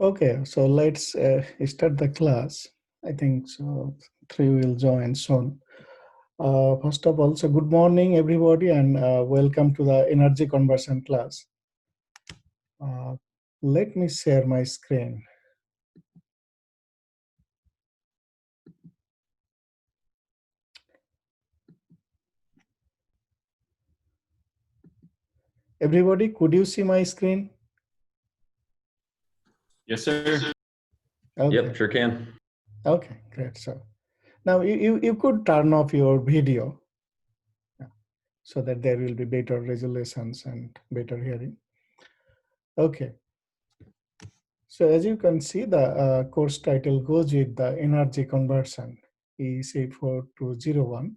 Okay, so let's start the class. I think so. Three will join soon. First of all, so good morning, everybody, and welcome to the energy conversion class. Uh, Let me share my screen. Everybody, could you see my screen? Yes, sir. Okay. Yep, sure can. Okay, great. So now you could turn off your video so that there will be better resolutions and better hearing. Okay. So as you can see, the course title goes with the energy conversion E64201.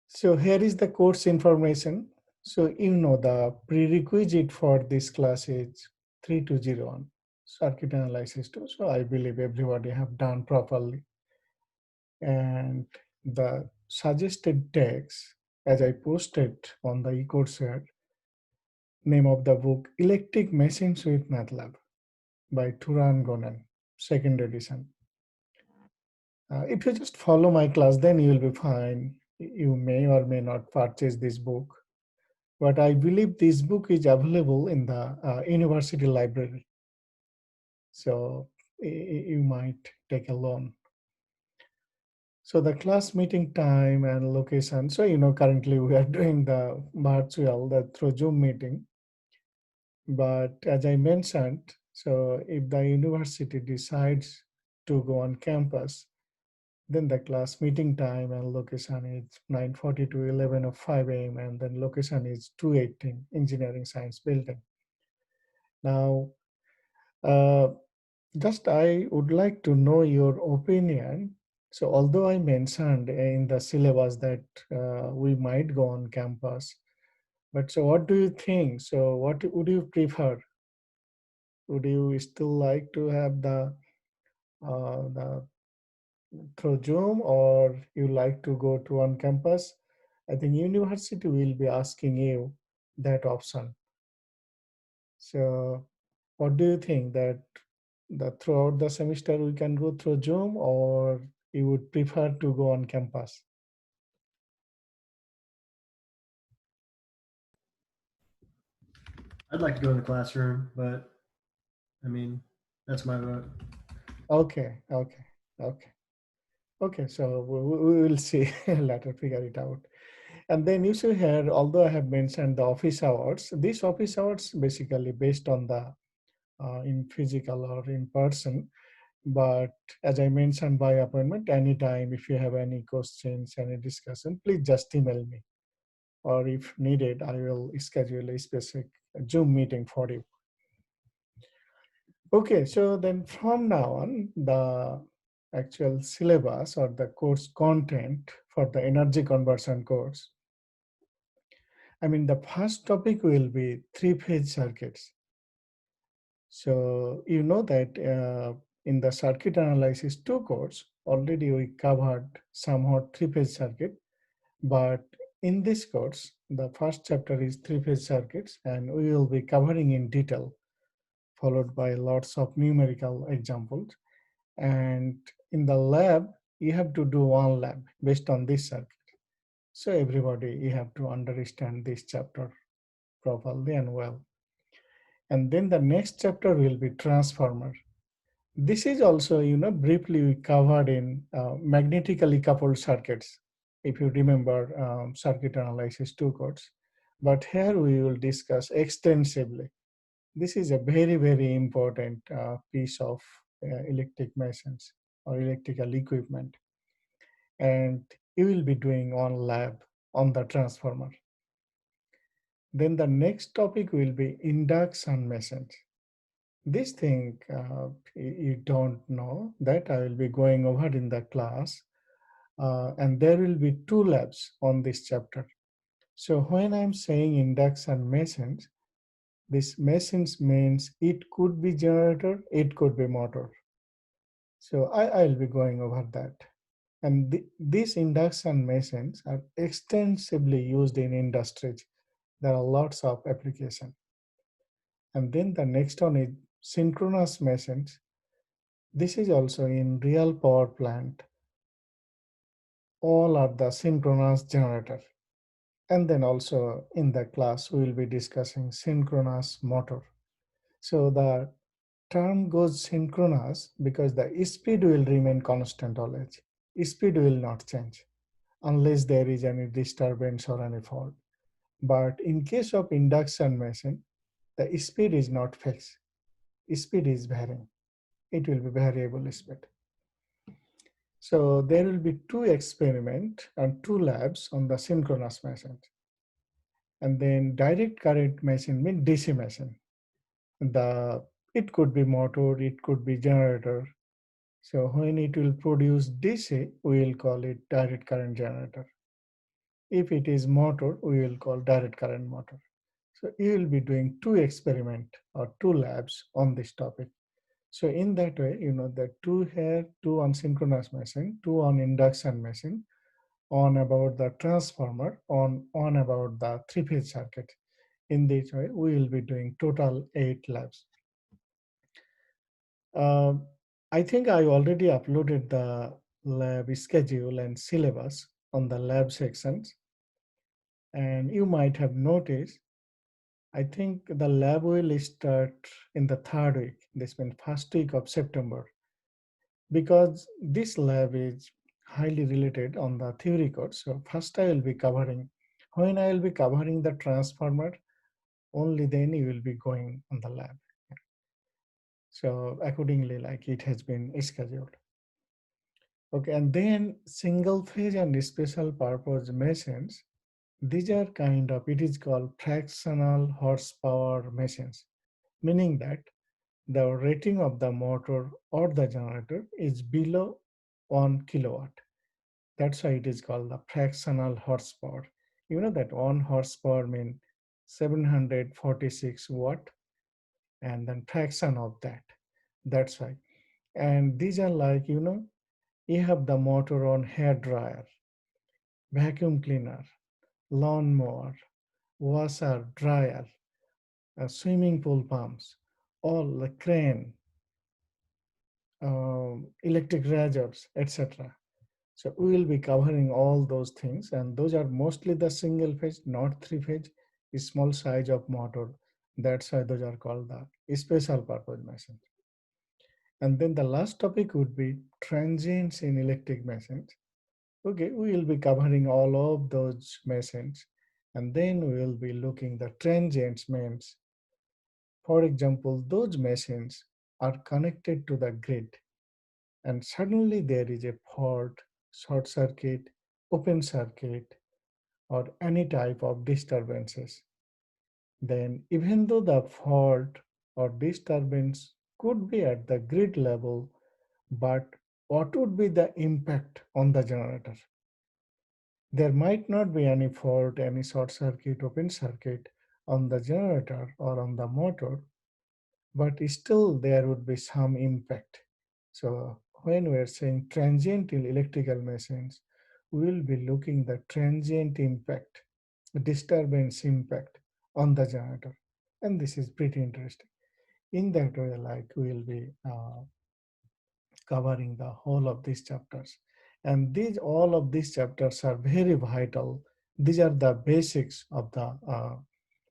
So here is the course information. So you know the prerequisite for this class is 3201 circuit analysis 2. So I believe everybody have done properly. And the suggested text, as I posted on the eCoursera, name of the book Electric Machines with MATLAB by Turan Gonen, second edition. If you just follow my class, then you will be fine. You may or may not purchase this book, but I believe this book is available in the university library. So you might take a loan. So the class meeting time and location. So, currently we are doing the virtual, through Zoom meeting. But as I mentioned, so if the university decides to go on campus, then the class meeting time and location is 9:40 to 11:05 a.m. and then location is 218 Engineering Science Building. Now, uh, just I would like to know your opinion. So although I mentioned in the syllabus that we might go on campus, but so what do you think? So what would you prefer? Would you still like to have the through Zoom, or you like to go to on campus? I think university will be asking you that option. So what do you think, that throughout the semester we can go through Zoom, or you would prefer to go on campus? I'd like to go in the classroom, but I mean, that's my vote. Okay, okay, okay. Okay, so we will see later, figure it out. And then you see here, although I have mentioned the office hours, these office hours basically based on the in physical or in person. But as I mentioned, by appointment, anytime, if you have any questions, any discussion, please just email me. Or if needed, I will schedule a specific Zoom meeting for you. Okay, so then from now on, the actual syllabus or the course content for the energy conversion course. I mean, the first topic will be three-phase circuits. So you know that in the circuit analysis 2 course, already we covered somewhat three-phase circuit, but in this course, the first chapter is three-phase circuits, and we will be covering in detail, followed by lots of numerical examples. And in the lab, you have to do one lab based on this circuit. So everybody, you have to understand this chapter properly and well. And then the next chapter will be transformer. This is also, briefly covered in magnetically coupled circuits, if you remember circuit analysis 2 course. But here we will discuss extensively. This is a very, very important piece of electric machines or electrical equipment. And you will be doing on lab on the transformer. Then the next topic will be induction machines. This thing you don't know, that I will be going over in the class, and there will be 2 labs on this chapter. So when I'm saying induction machines, this machines means it could be generator, it could be motor. So I'll be going over that. And these induction machines are extensively used in industries. There are lots of applications. And then the next one is synchronous machines. This is also in real power plant. All are the synchronous generator. And then also in the class, we will be discussing synchronous motor. So the term goes synchronous because the speed will remain constant always. Speed will not change unless there is any disturbance or any fault. But in case of induction machine, the speed is not fixed. Speed is varying. It will be variable speed. So there will be two experiments and two labs on the synchronous machine. And then direct current machine means DC machine. The it could be motor, it could be generator. So when it will produce DC, we will call it direct current generator. If it is motor, we will call direct current motor. So you will be doing two experiment or two labs on this topic. So in that way, the two here, two on synchronous machine, two on induction machine, on about the transformer, on about the three-phase circuit. In this way, we will be doing total 8 labs. Uh, I think I already uploaded the lab schedule and syllabus on the lab sections. And you might have noticed, I think the lab will start in the third week, this means first week of September, because this lab is highly related on the theory course. So first I will be covering, when I will be covering the transformer, only then you will be going on the lab. So accordingly, like it has been scheduled. Okay, and then single phase and special purpose machines. These are kind of, it is called fractional horsepower machines, meaning that the rating of the motor or the generator is below 1 kilowatt. That's why it is called the fractional horsepower. You know that 1 horsepower means 746 watt, and then fraction of that. That's why. And these are like, you have the motor on hair dryer, vacuum cleaner, lawn mower, washer, dryer, swimming pool pumps, all the crane, electric razors, etc. So we will be covering all those things, and those are mostly the single phase, not three phase, small size of motor. That's why those are called the special purpose machines. And then the last topic would be transients in electric machines. Okay, we will be covering all of those machines, and then we will be looking the transients means, for example, those machines are connected to the grid, and suddenly there is a fault, short circuit, open circuit, or any type of disturbances. Then even though the fault or disturbance could be at the grid level, but what would be the impact on the generator? There might not be any fault, any short circuit, open circuit on the generator or on the motor, but still there would be some impact. So when we are saying transient in electrical machines, we will be looking the transient impact, disturbance impact on the generator. And this is pretty interesting. In that way, like we will be covering the whole of these chapters. And these all of these chapters are very vital. These are the basics of the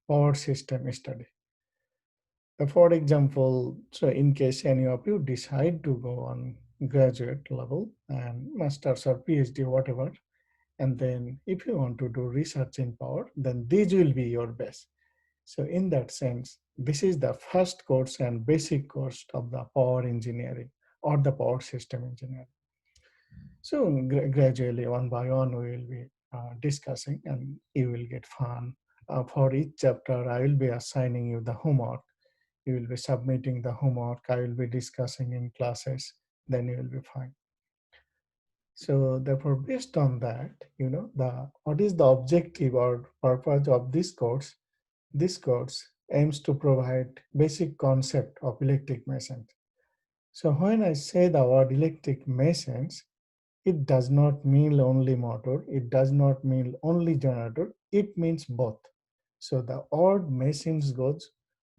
power system study. For example, so in case any of you decide to go on graduate level and master's or PhD, whatever, and then if you want to do research in power, then these will be your best. So in that sense, this is the first course and basic course of the power engineering or the power system engineering. So gradually, one by one, we will be discussing, and you will get fun. For each chapter, I will be assigning you the homework. You will be submitting the homework. I will be discussing in classes. Then you will be fine. So therefore, based on that, the what is the objective or purpose of this course? This course aims to provide basic concept of electric machines. So when I say the word electric machines, it does not mean only motor, it does not mean only generator, it means both. So the word machines goes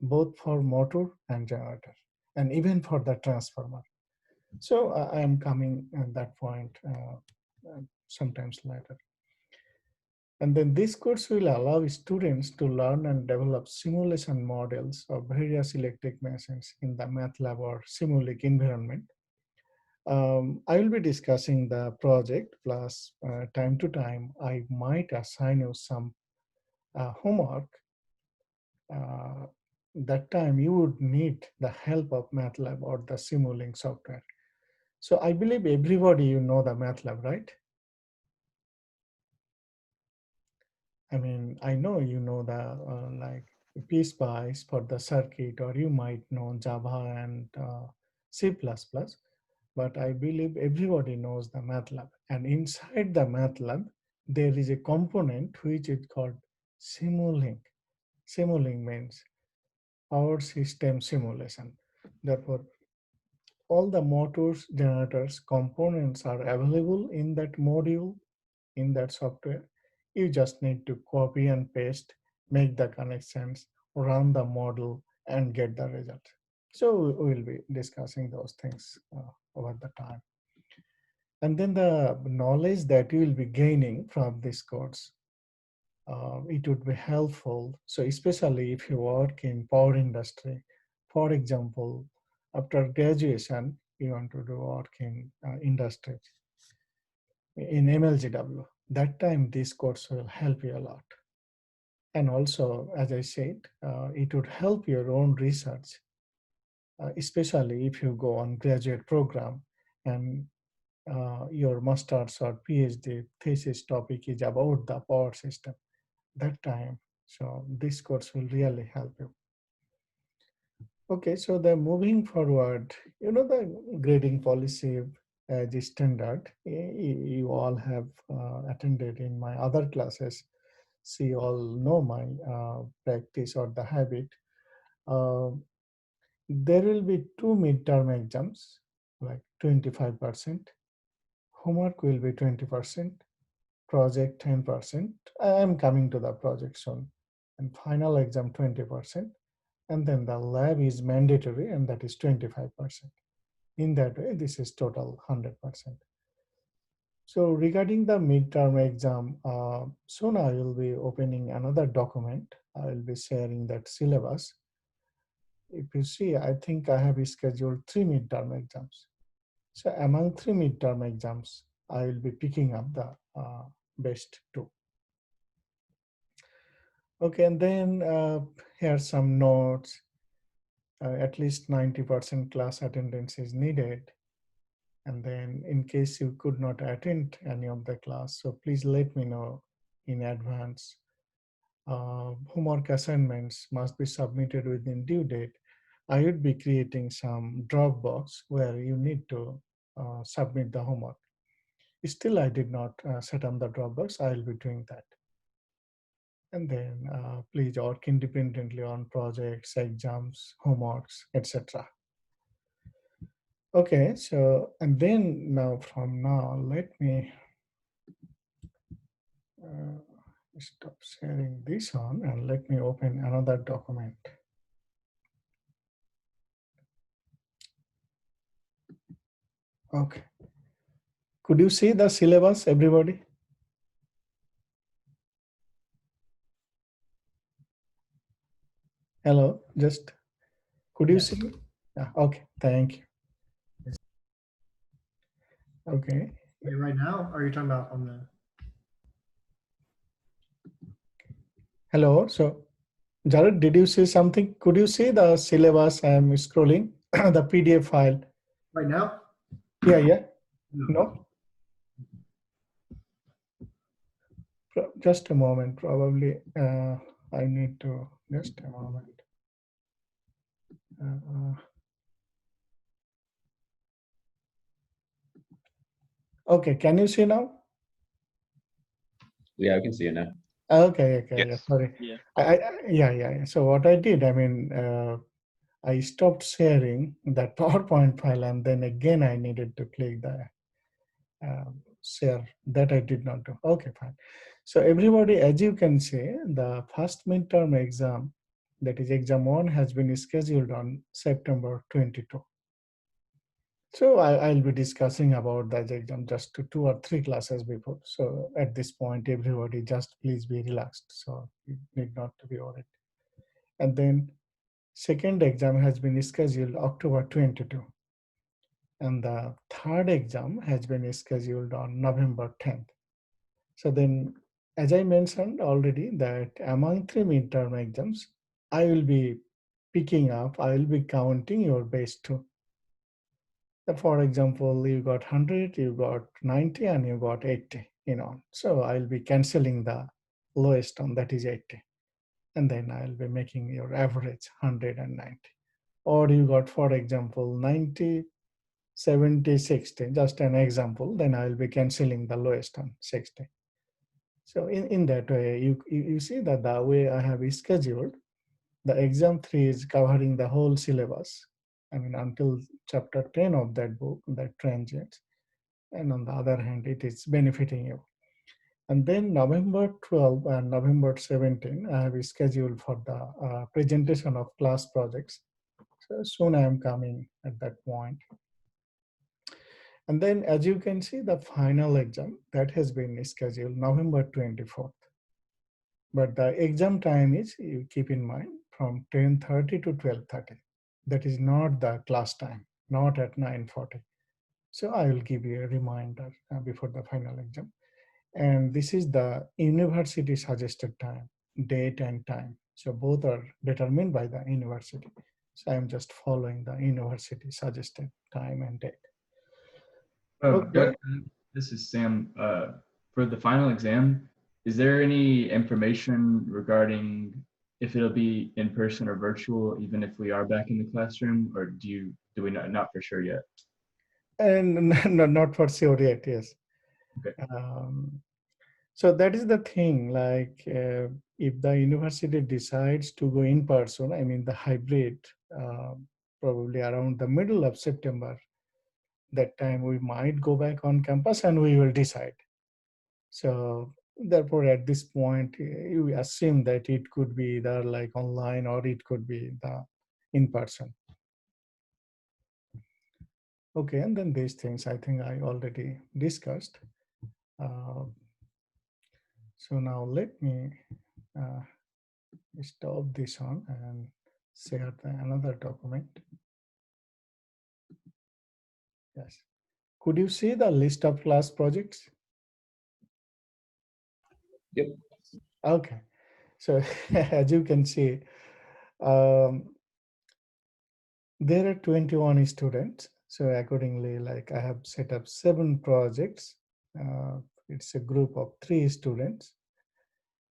both for motor and generator, and even for the transformer. So I am coming at that point sometimes later. And then this course will allow students to learn and develop simulation models of various electric machines in the MATLAB or Simulink environment. I will be discussing the project, plus time to time I might assign you some homework. That time you would need the help of MATLAB or the Simulink software. So I believe everybody you know the MATLAB, right? I mean, I know you know the like PSpice for the circuit, or you might know Java and C++, but I believe everybody knows the MATLAB. And inside the MATLAB, there is a component which is called Simulink. Simulink means power system simulation. Therefore, all the motors, generators, components are available in that module, in that software. You just need to copy and paste, make the connections, run the model, and get the result. So we'll be discussing those things over the time. And then the knowledge that you will be gaining from this course, it would be helpful. So especially if you work in power industry, for example, after graduation, you want to do work in industry, in MLGW, that time this course will help you a lot. And also, as I said, it would help your own research, especially if you go on graduate program and your master's or PhD thesis topic is about the power system that time. So this course will really help you. Okay, so the moving forward, you know, the grading policy as a standard, you all have attended in my other classes. So you all know my practice or the habit. Uh, there will be two midterm exams, like 25%. Homework will be 20%, project 10%. I am coming to the project soon. And final exam 20%. And then the lab is mandatory, and that is 25%. In that way, this is total 100%. So regarding the midterm exam, soon I will be opening another document. I will be sharing that syllabus. If you see, I think I have scheduled 3 midterm exams. So among 3 midterm exams, I will be picking up the best 2. Okay, and then here are some notes. At least 90% class attendance is needed. And then in case you could not attend any of the class, so please let me know in advance. Homework assignments must be submitted within due date. I would be creating some Dropbox where you need to submit the homework. Still, I did not set up the Dropbox. I'll be doing that. And then please work independently on projects, exams, homeworks, etc. Okay, so, and then now from now, let me stop sharing this on and let me open another document. Okay. Could you see the syllabus, everybody? Hello, just, could you Yes. see? Yeah, okay, thank you. Okay. Wait, right now? Or are you talking about on the? Hello, so Jared, did you see something? Could you see the syllabus I am scrolling, the PDF file? Right now? Yeah, yeah, No. no? Just a moment, probably I need to, just a moment. Okay, can you see now? Yeah, we can see it now. Okay, yeah, Yes. sorry. Yeah. Yeah. So what I did, I mean, I stopped sharing that PowerPoint file, and then again I needed to click the share. That I did not do. Okay, fine. So everybody, as you can see, the first midterm exam that is exam 1 has been scheduled on September 22. So I'll be discussing about that exam just 2 or 3 classes before. So at this point, everybody just please be relaxed. So you need not to be worried. And then second exam has been scheduled October 22. And the third exam has been scheduled on November 10th. So then, as I mentioned already, that among 3 midterm exams, I will be picking up, I will be counting your base 2. For example, you got 100, you got 90, and you got 80, So I'll be canceling the lowest one, that is 80. And then I'll be making your average 190. Or you got, for example, 90, 70, 60, just an example, then I'll be canceling the lowest one, 60. So in that way, you see that the way I have scheduled, the exam 3 is covering the whole syllabus. I mean, until chapter 10 of that book, that transients. And on the other hand, it is benefiting you. And then November 12 and November 17, I have scheduled for the presentation of class projects. So soon I am coming at that point. And then as you can see, the final exam that has been scheduled November 24th. But the exam time is, you keep in mind, from 10:30 to 12:30. That is not the class time, not at 9:40. So I will give you a reminder before the final exam. And this is the university suggested time, date and time. So both are determined by the university. So I'm just following the university suggested time and date. Okay. Doug, this is Sam. For the final exam, is there any information regarding if it'll be in person or virtual, even if we are back in the classroom, or do we not for sure yet? And not for sure yet, yes. Okay. So that is the thing, like if the university decides to go in person, I mean the hybrid, probably around the middle of September, that time we might go back on campus and we will decide. So therefore at this point, you assume that it could be either like online or it could be the in person. Okay, and then these things I think I already discussed. So now let me stop this on and share another document. Yes. Could you see the list of class projects? Yep. Okay. So as you can see, there are 21 students. So accordingly, like I have set up 7 projects. It's a group of 3 students.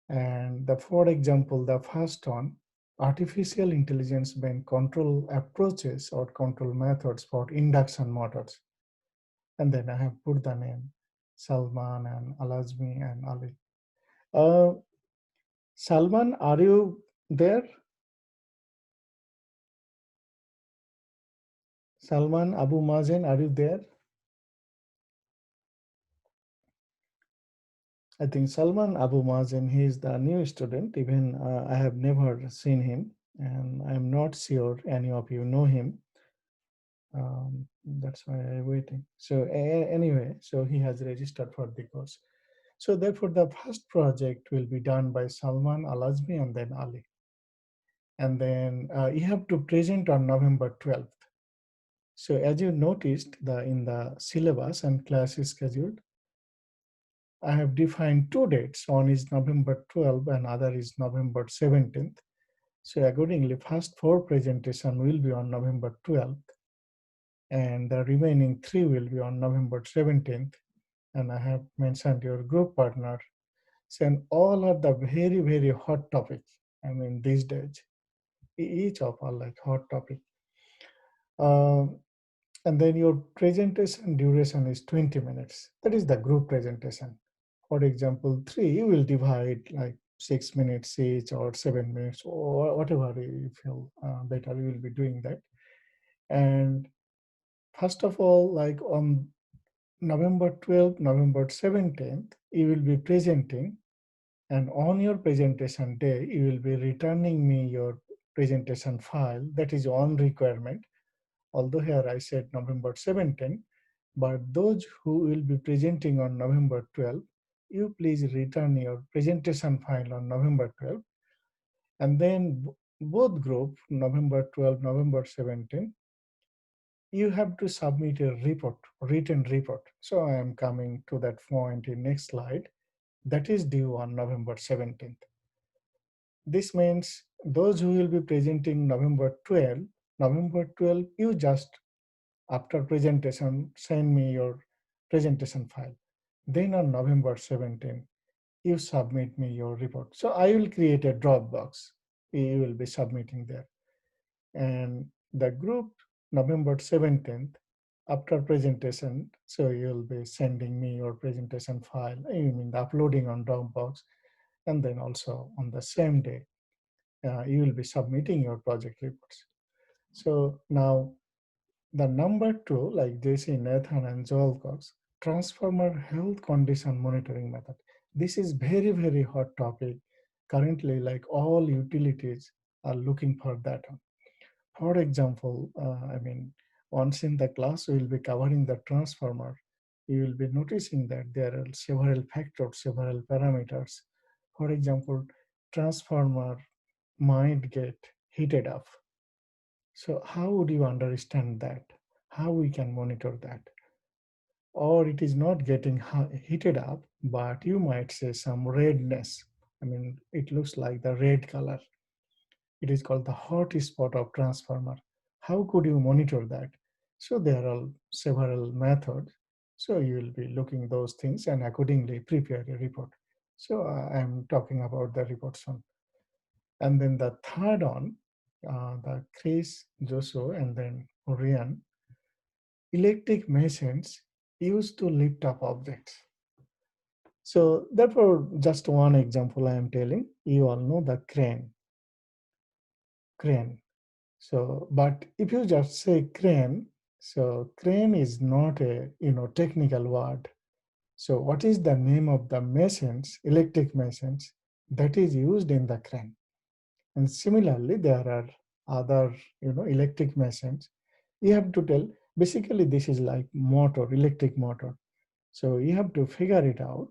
And for example, the first one, artificial intelligence-based control approaches or control methods for induction motors. And then I have put the name Salman and Alazmi and Ali. Salman, are you there? Salman Abu Mazen, are you there? I think Salman Abu Mazen, he is the new student. Even I have never seen him, and I'm not sure any of you know him. That's why I'm waiting. So anyway, so he has registered for the course. So therefore, the first project will be done by Salman, Alazmi, and then Ali. And then you have to present on November 12th. So as you noticed, in the syllabus and class is scheduled, I have defined 2 dates. One is November 12th and other is November 17th. So accordingly, first 4 presentation will be on November 12th and the remaining 3 will be on November 17th. And I have mentioned your group partner. So all are the very, very hot topics. I mean, these days, each of are like hot topic. And then your presentation duration is 20 minutes. That is the group presentation. For example, 3, you will divide like 6 minutes each or 7 minutes or whatever you feel better, you will be doing that. And first of all, like on November 12th, November 17th, you will be presenting. And on your presentation day, you will be returning me your presentation file. That is one requirement. Although here I said November 17, but those who will be presenting on November 12, you please return your presentation file on November 12. And then both group, November 12, November 17, you have to submit a report, written report. So I am coming to that point in next slide. That is due on November 17th. This means those who will be presenting November 12, you just after presentation, send me your presentation file. Then on November 17, you submit me your report. So I will create a Dropbox. You will be submitting there. And the group November 17th, after presentation, so you'll be sending me your presentation file, I mean the uploading on Dropbox, and then also on the same day, you will be submitting your project reports. So now the number two, like JC Nathan and Joel Cox, transformer health condition monitoring method. This is very, very hot topic. Currently, like all utilities are looking for that. For example, I mean, once in the class, we will be covering the transformer. You will be noticing that there are several factors, several parameters. For example, transformer might get heated up. So how would you understand that? How we can monitor that? Or it is not getting heated up, but you might say some redness. I mean, it looks like the red color. It is called the hot spot of transformer. How could you monitor that? So there are several methods. So you will be looking those things and accordingly prepare a report. So I'm talking about the reports on. And then the third one, the Chris, Joshua, and then Ryan, electric machines used to lift up objects. So therefore, just one example I am telling, you all know the crane. So, but if you just say crane, so crane is not a technical word. So what is the name of the machines, electric machines that is used in the crane? And similarly, there are other electric machines. You have to tell, basically this is like motor, electric motor. So you have to figure it out.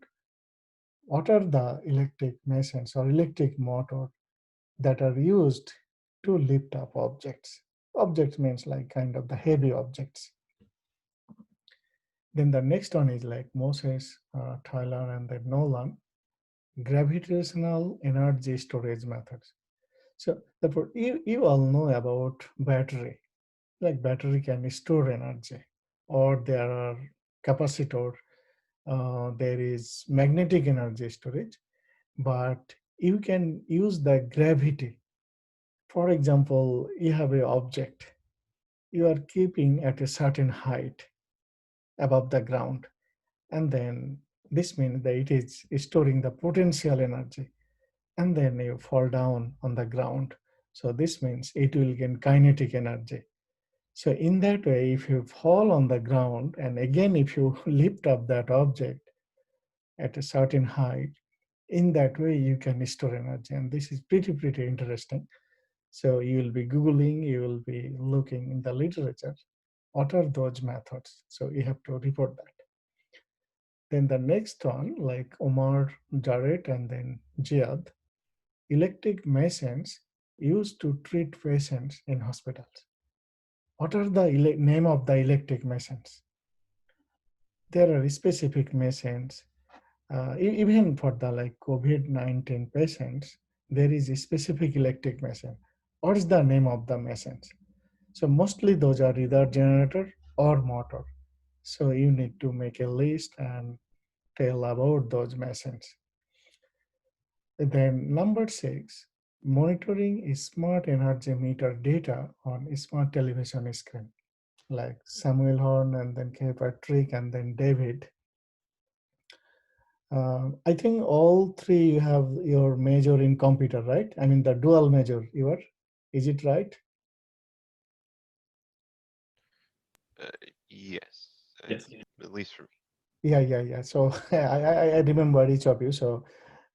What are the electric machines or electric motor that are used to lift up objects? Objects means like kind of the heavy objects. Then the next one is like Moses, Tyler, and then Nolan, gravitational energy storage methods. So therefore, you all know about battery. Like battery can store energy, or there are capacitor. There is magnetic energy storage, but you can use the gravity. For example, you have an object you are keeping at a certain height above the ground, and then this means that it is storing the potential energy, and then you fall down on the ground. So this means it will gain kinetic energy. So in that way, if you fall on the ground, and again, if you lift up that object at a certain height, in that way, you can store energy. And this is pretty interesting. So you will be Googling, you will be looking in the literature. What are those methods? So you have to report that. Then the next one, like Omar, Jarrett, and then Jihad, electric machines used to treat patients in hospitals. What are the name of the electric machines? There are specific machines. Even for the like COVID-19 patients, there is a specific electric machine. What is the name of the machines? So mostly those are either generator or motor. So you need to make a list and tell about those machines. Then number 6, monitoring is smart energy meter data on a smart television screen, like Samuel Horn and then Patrick and then David. I think all three you have your major in computer, right? I mean the dual major you are, is it right? Yes. Yes. At least for me. Yeah. So I remember each of you, so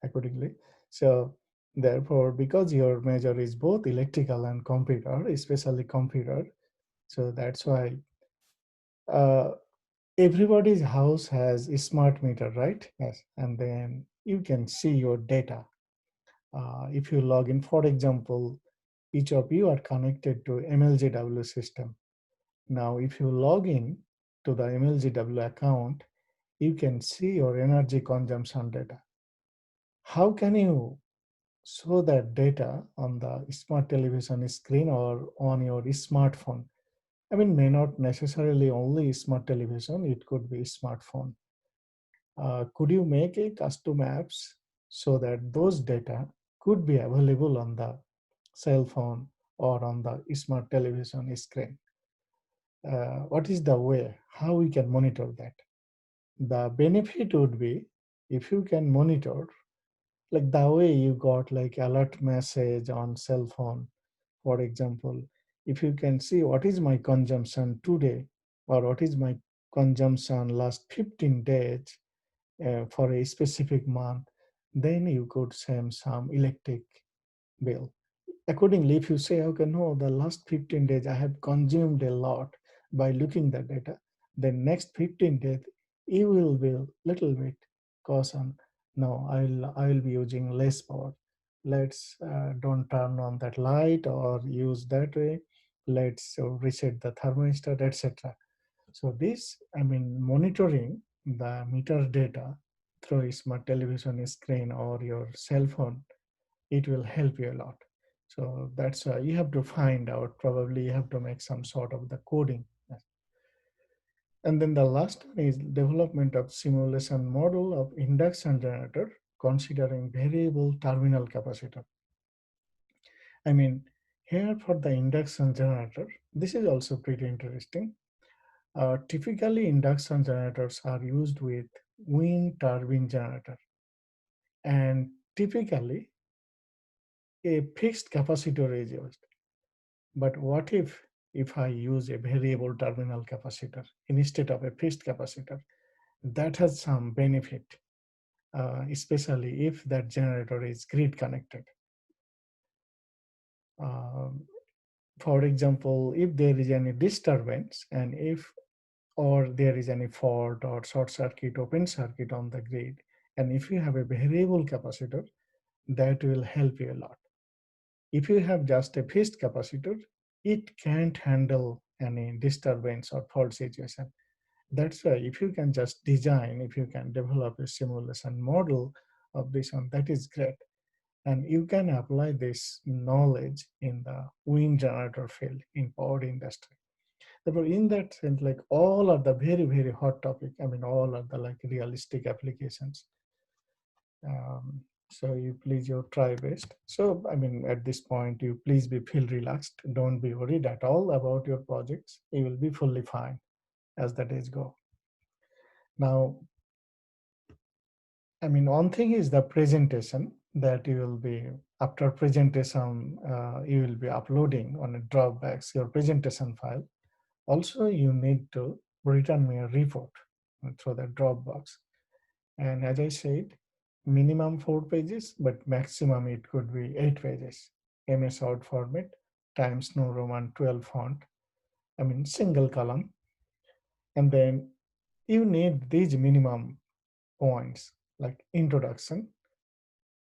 accordingly. So Therefore, because your major is both electrical and computer, especially computer, so that's why uh, everybody's house has a smart meter, right? Yes. And then you can see your data. If you log in, for example, each of you are connected to MLGW system. Now, if you log in to the MLGW account, you can see your energy consumption data. How can you show that data on the smart television screen or on your smartphone? I mean, may not necessarily only smart television, it could be smartphone. Could you make a custom apps so that those data could be available on the cell phone or on the smart television screen? What is the way how we can monitor that? The benefit would be if you can monitor like the way you got like alert message on cell phone, for example, if you can see what is my consumption today or what is my consumption last 15 days for a specific month, then you could send some electric bill. Accordingly, if you say, okay, no, the last 15 days I have consumed a lot by looking the data, then next 15 days you will be a little bit caution. No, I will be using less power. Let's don't turn on that light or use that way. Let's reset the thermostat, etc. So this, I mean, monitoring the meter data through a smart television screen or your cell phone, it will help you a lot. So that's you have to find out, probably you have to make some sort of the coding. And then the last one is development of simulation model of induction generator considering variable terminal capacitor. I mean, here for the induction generator, this is also pretty interesting. Typically, induction generators are used with wind turbine generator, and typically a fixed capacitor is used. But what if I use a variable terminal capacitor instead of a fixed capacitor? That has some benefit, especially if that generator is grid connected. Um, for example, if there is any disturbance and if or there is any fault or short circuit, open circuit on the grid, and if you have a variable capacitor, that will help you a lot. If you have just a fixed capacitor, it can't handle any disturbance or fault situation. That's why if you can just design, if you can develop a simulation model of this one, that is great. And you can apply this knowledge in the wind generator field in power industry. Therefore, in that sense, like all are the very, very hot topic. I mean, all are the like realistic applications. So you please your try best. So I mean, at this point, you please be feel relaxed. Don't be worried at all about your projects. You will be fully fine as the days go. Now, I mean, one thing is the presentation that you will be after presentation, you will be uploading on a Dropbox your presentation file. Also, you need to return me a report through the Dropbox. And as I said, minimum 4 pages, but maximum it could be 8 pages. MS Word format, Times New Roman 12 font. I mean, single column. And then you need these minimum points like introduction,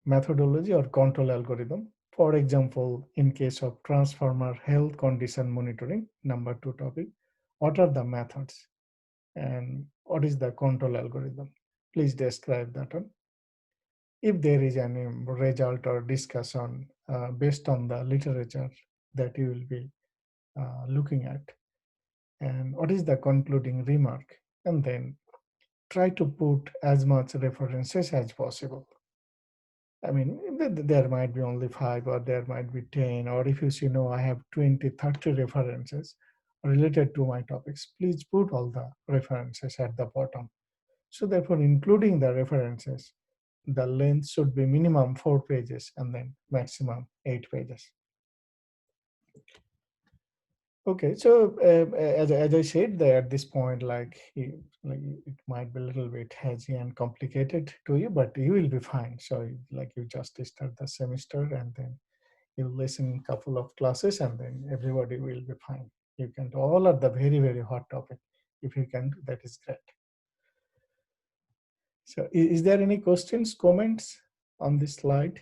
methodology or control algorithm. For example, in case of transformer health condition monitoring, number 2 topic, what are the methods and what is the control algorithm? Please describe that one. If there is any result or discussion based on the literature that you will be looking at, and what is the concluding remark, and then try to put as much references as possible. I mean, there might be only 5 or there might be 10, or if you see, no, I have 20, 30 references related to my topics, please put all the references at the bottom. So therefore, including the references, the length should be minimum 4 pages and then maximum 8 pages. Okay, so as I said there at this point, like it might be a little bit hazy and complicated to you, but you will be fine. So like you just start the semester and then you listen couple of classes and then everybody will be fine. You can do all of the very, very hot topic. If you can do that is great. So is there any questions, comments on this slide?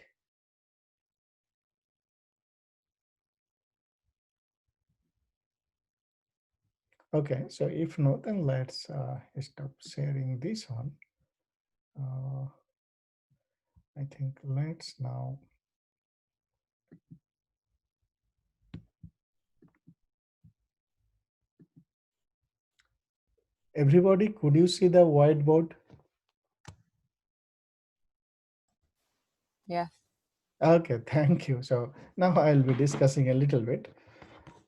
Okay, so if not, then let's stop sharing this one. I think let's now. Everybody, could you see the whiteboard? Yes. Okay, thank you. So now I'll be discussing a little bit.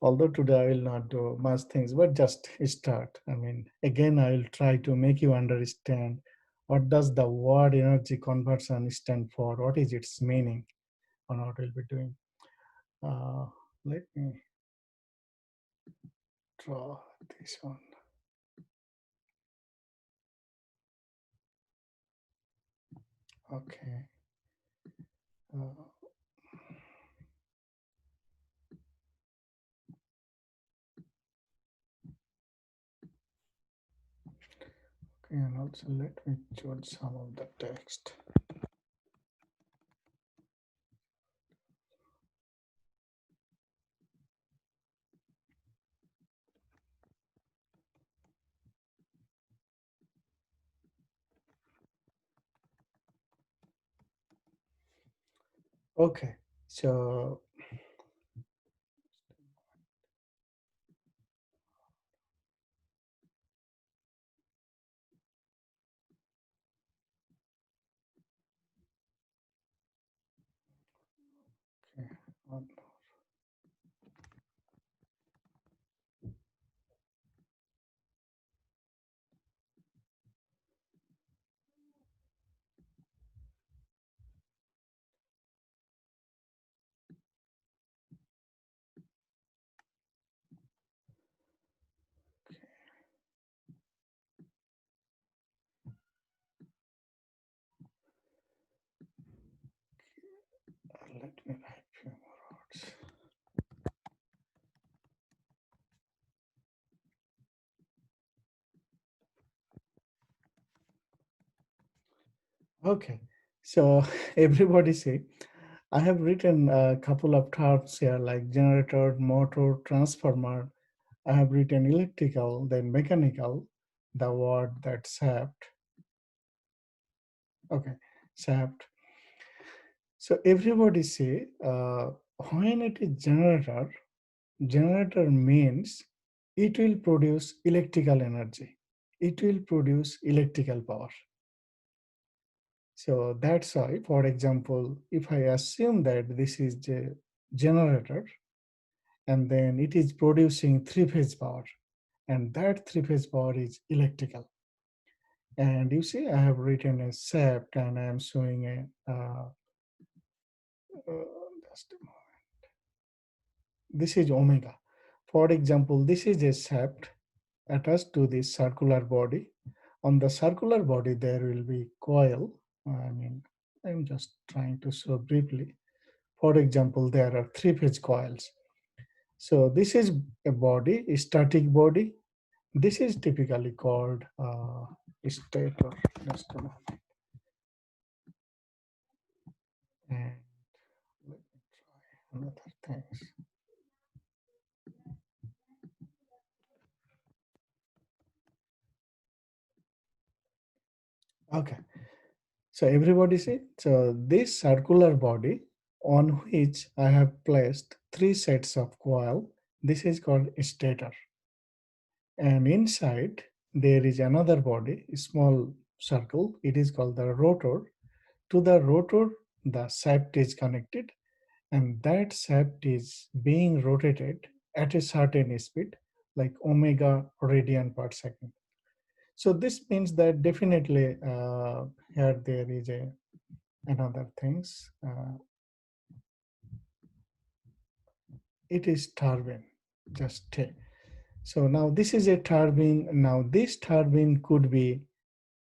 Although today I will not do much things, but just start. I mean, again, I'll try to make you understand what does the word energy conversion stand for, what is its meaning, and what we'll be doing. Let me draw this one. Okay. Okay, and also let me choose some of the text. Okay, so okay. Let me write few more words. Okay, so everybody say, I have written a couple of terms here like generator, motor, transformer. I have written electrical, then mechanical, the word that shaft. Okay, shaft. So everybody say, when it is generator, generator means it will produce electrical energy. It will produce electrical power. So that's why, for example, if I assume that this is a generator and then it is producing three-phase power, and that three-phase power is electrical. And you see, I have written a shaft and I am showing a, just a moment. This is omega. For example, this is a shaft attached to this circular body. On the circular body, there will be coil. I mean, I'm just trying to show briefly. For example, there are three-phase coils. So this is a body, a static body. This is typically called stator. Just a moment. And let me try another things. Okay. So everybody see, so this circular body on which I have placed three sets of coil, this is called stator. And inside there is another body, a small circle, it is called the rotor. To the rotor, the shaft is connected and that shaft is being rotated at a certain speed, like omega radian per second. So this means that definitely here there is another things. It is turbine. just stay. So now this is a turbine. Now this turbine could be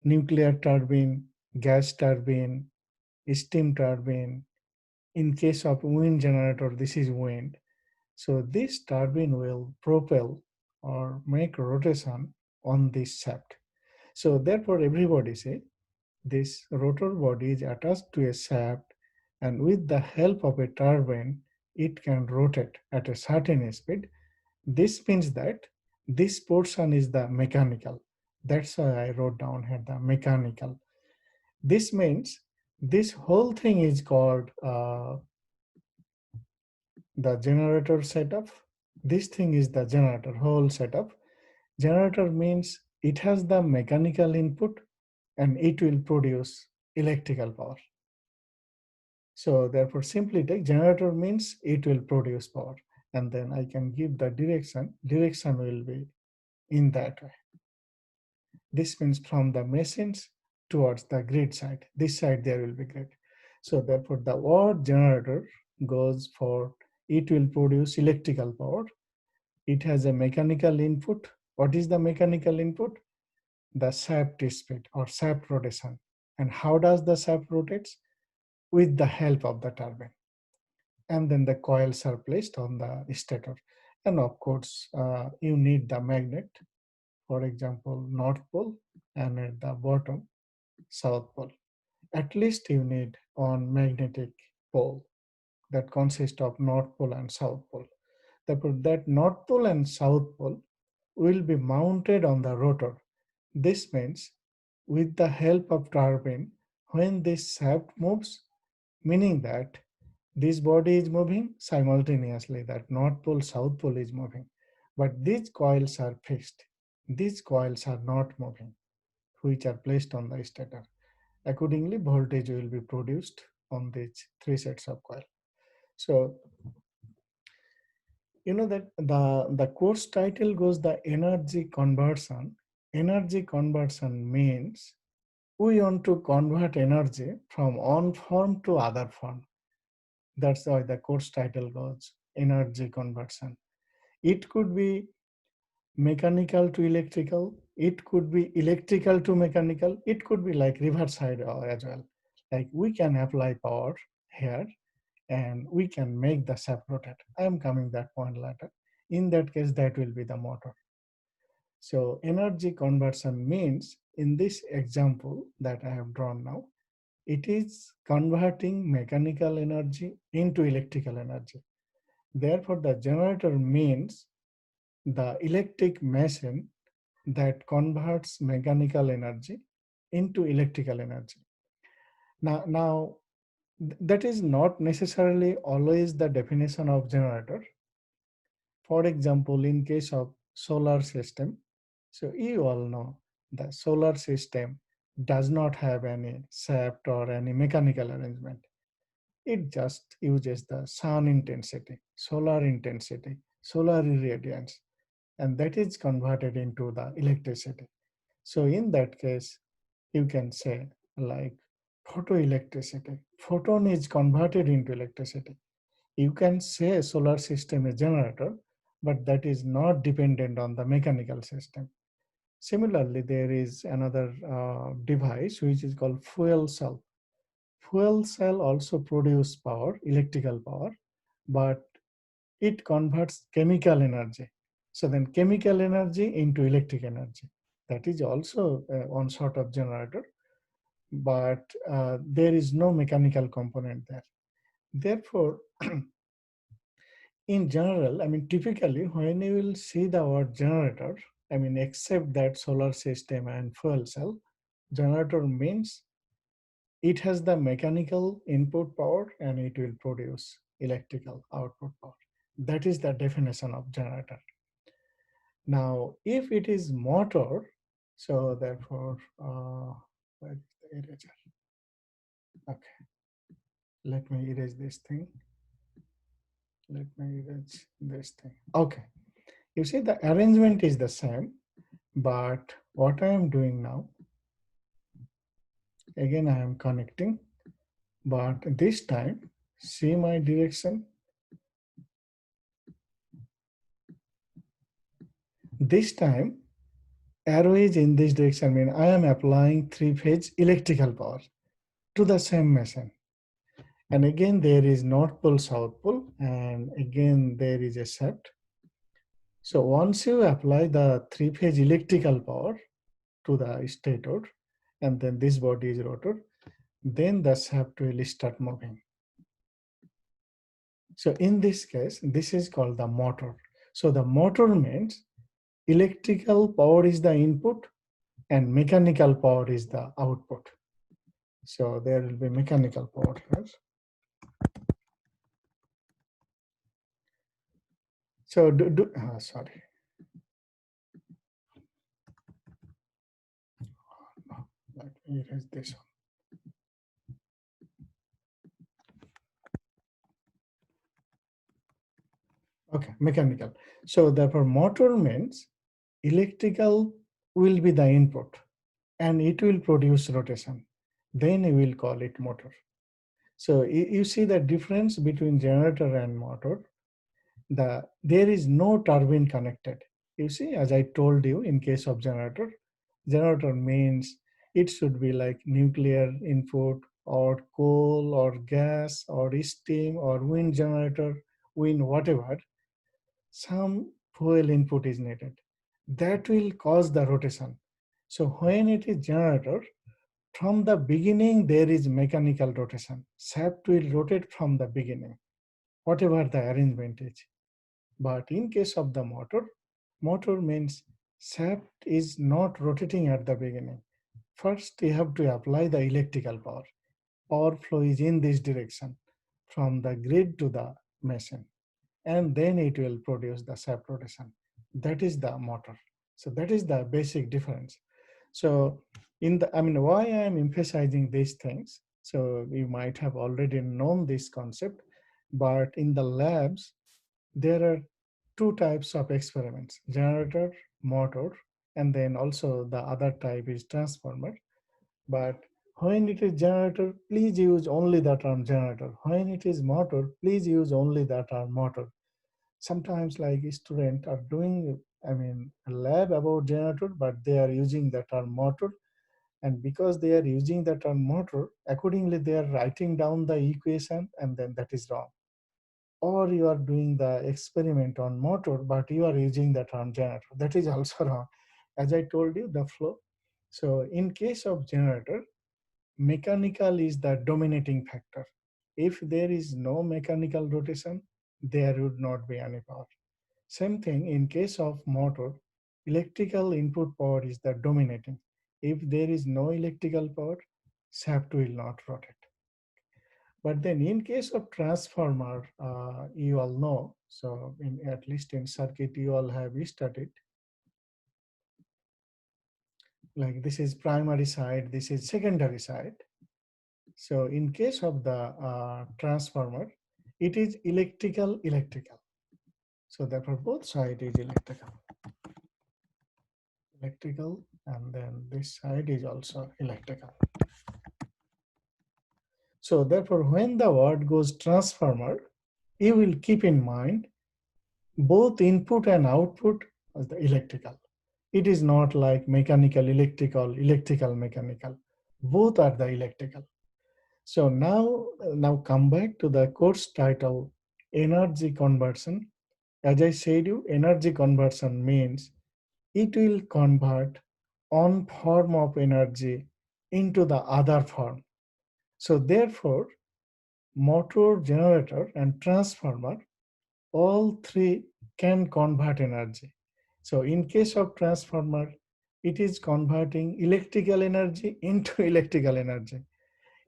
nuclear turbine, gas turbine, steam turbine. In case of wind generator, this is wind. So this turbine will propel or make rotation on this shaft. So therefore everybody say this rotor body is attached to a shaft, and with the help of a turbine, it can rotate at a certain speed. This means that this portion is the mechanical. That's why I wrote down here the mechanical. This means this whole thing is called the generator setup. This thing is the generator whole setup. Generator means it has the mechanical input and it will produce electrical power. So therefore simply take generator means it will produce power, and then I can give the direction. Direction will be in that way. This means from the machines towards the grid side. This side there will be grid. So therefore the word generator goes for it will produce electrical power. It has a mechanical input. What is the mechanical input? The shaft speed or shaft rotation. And how does the shaft rotates? With the help of the turbine. And then the coils are placed on the stator. And of course, you need the magnet, for example, North Pole, and at the bottom, South Pole. At least you need on magnetic pole that consists of North Pole and South Pole. Therefore, that North Pole and South Pole will be mounted on the rotor. This means with the help of turbine, when this shaft moves, meaning that this body is moving simultaneously, that North Pole, South Pole is moving. But these coils are fixed. These coils are not moving, which are placed on the stator. Accordingly, voltage will be produced on these three sets of coil. So, you know that the course title goes the energy conversion. Energy conversion means we want to convert energy from one form to other form. That's why the course title goes energy conversion. It could be mechanical to electrical. It could be electrical to mechanical. It could be like reverse side as well. Like we can apply power here and we can make the shaft rotate. I am coming that point later. In that case, that will be the motor. So energy conversion means in this example that I have drawn now, it is converting mechanical energy into electrical energy. Therefore, the generator means the electric machine that converts mechanical energy into electrical energy. Now that is not necessarily always the definition of generator. For example, in case of solar system, so you all know the solar system does not have any shaft or any mechanical arrangement. It just uses the sun intensity, solar intensity, solar irradiance, and that is converted into the electricity. So in that case, you can say like photoelectricity. Photon is converted into electricity. You can say solar system is generator, but that is not dependent on the mechanical system. Similarly, there is another device which is called fuel cell. Fuel cell also produce power, electrical power, but it converts chemical energy. So then chemical energy into electric energy. That is also one sort of generator, but there is no mechanical component there. Therefore, in general, I mean, typically when you will see the word generator, I mean, except that solar system and fuel cell, generator means it has the mechanical input power and it will produce electrical output power. That is the definition of generator. Now, if it is motor, so therefore, where is the eraser? Okay, let me erase this thing. Let me erase this thing. Okay, you see the arrangement is the same, but what I am doing now, again I am connecting, but this time, see my direction. This time, arrow is in this direction, mean I am applying three-phase electrical power to the same machine. And again, there is north pole, south pole, and again, there is a shaft. So once you apply the three-phase electrical power to the stator, and then this body is rotor, then the shaft will start moving. So in this case, this is called the motor. So the motor means electrical power is the input and mechanical power is the output. So there will be mechanical power here. So sorry. No, let me erase this one. Okay, mechanical. So therefore motor means electrical will be the input and it will produce rotation. Then we will call it motor. So you see the difference between generator and motor. There is no turbine connected. You see, as I told you, in case of generator means it should be like nuclear input or coal or gas or steam or wind generator, wind whatever, some fuel input is needed. That will cause the rotation. So when it is generator, from the beginning there is mechanical rotation. Shaft will rotate from the beginning, whatever the arrangement is. But in case of the motor means shaft is not rotating at the beginning. First, you have to apply the electrical power. Power flow is in this direction from the grid to the machine, and then it will produce the shaft rotation. That is the motor. So that is the basic difference. So why I am emphasizing these things? So you might have already known this concept, but in the labs, there are two types of experiments: generator, motor, and then also the other type is transformer. But when it is generator, please use only the term generator. When it is motor, please use only the term motor. Sometimes like students are doing a lab about generator, but they are using the term motor, and because they are using the term motor, accordingly they are writing down the equation, and then that is wrong. Or you are doing the experiment on motor, but you are using the term generator. That is also wrong. As I told you, the flow. So in case of generator, mechanical is the dominating factor. If there is no mechanical rotation, there would not be any power. Same thing in case of motor, electrical input power is the dominating. If there is no electrical power, shaft will not rotate. But then in case of transformer, you all know, so at least in circuit, you all have studied, like this is primary side, this is secondary side. So in case of the transformer, it is electrical. So therefore both side is electrical, and then this side is also electrical. So therefore when the word goes transformer, you will keep in mind both input and output as the electrical. It is not like mechanical, electrical, mechanical. Both are the electrical. So now come back to the course title, energy conversion. As I said you, energy conversion means it will convert one form of energy into the other form. So therefore, motor, generator, and transformer, all three can convert energy. So in case of transformer, it is converting electrical energy into electrical energy.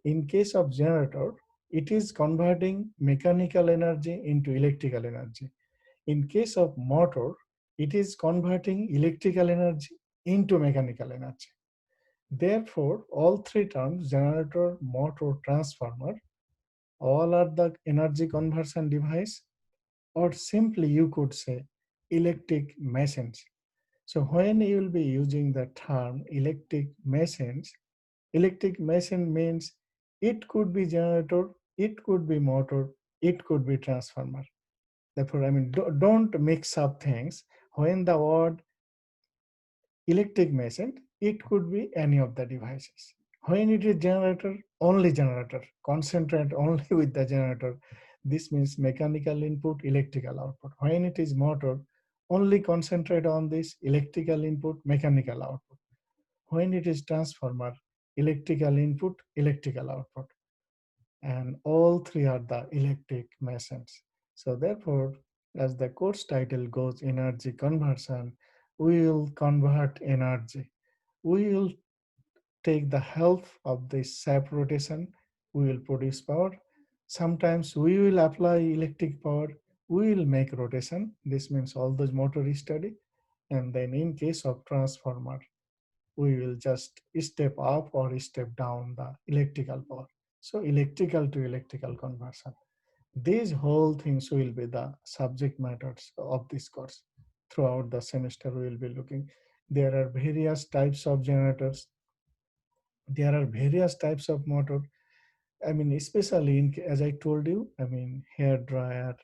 In case of generator, it is converting mechanical energy into electrical energy. In case of motor, it is converting electrical energy into mechanical energy. Therefore, all three terms, generator, motor, transformer, all are the energy conversion device, or simply you could say electric machines. So when you will be using the term electric machine means it could be generator, it could be motor, it could be transformer. Therefore, don't mix up things. When the word electric machine, it could be any of the devices. When it is generator, only generator, concentrate only with the generator. This means mechanical input, electrical output. When it is motor, only concentrate on this electrical input, mechanical output. When it is transformer, electrical input, electrical output. And all three are the electric machines. So therefore, as the course title goes, energy conversion, we will convert energy. We will take the help of this sap rotation. We will produce power. Sometimes we will apply electric power. We will make rotation. This means all those motor study. And then in case of transformer, we will just step up or step down the electrical power. So electrical to electrical conversion. These whole things will be the subject matters of this course. Throughout the semester, we will be looking. There are various types of generators. There are various types of motor. I mean, especially in, as I told you, I mean, hair dryer,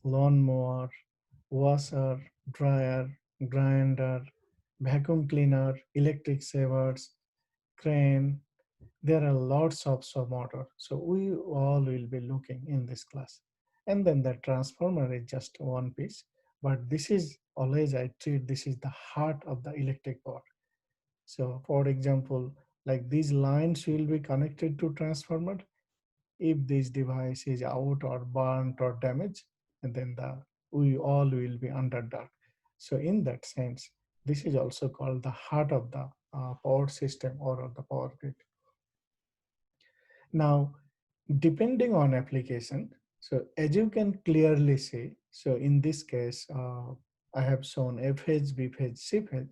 lawnmower, washer, dryer, grinder, vacuum cleaner, electric shavers, crane. There are lots of motor. So we all will be looking in this class. And then the transformer is just one piece. But this is always I treat this is the heart of the electric power. So for example, like these lines will be connected to transformer. If this device is out or burnt or damaged, and then we all will be under dark. So in that sense, this is also called the heart of the power system or of the power grid. Now, depending on application, so as you can clearly see, so in this case, I have shown F phase, B phase, C phase.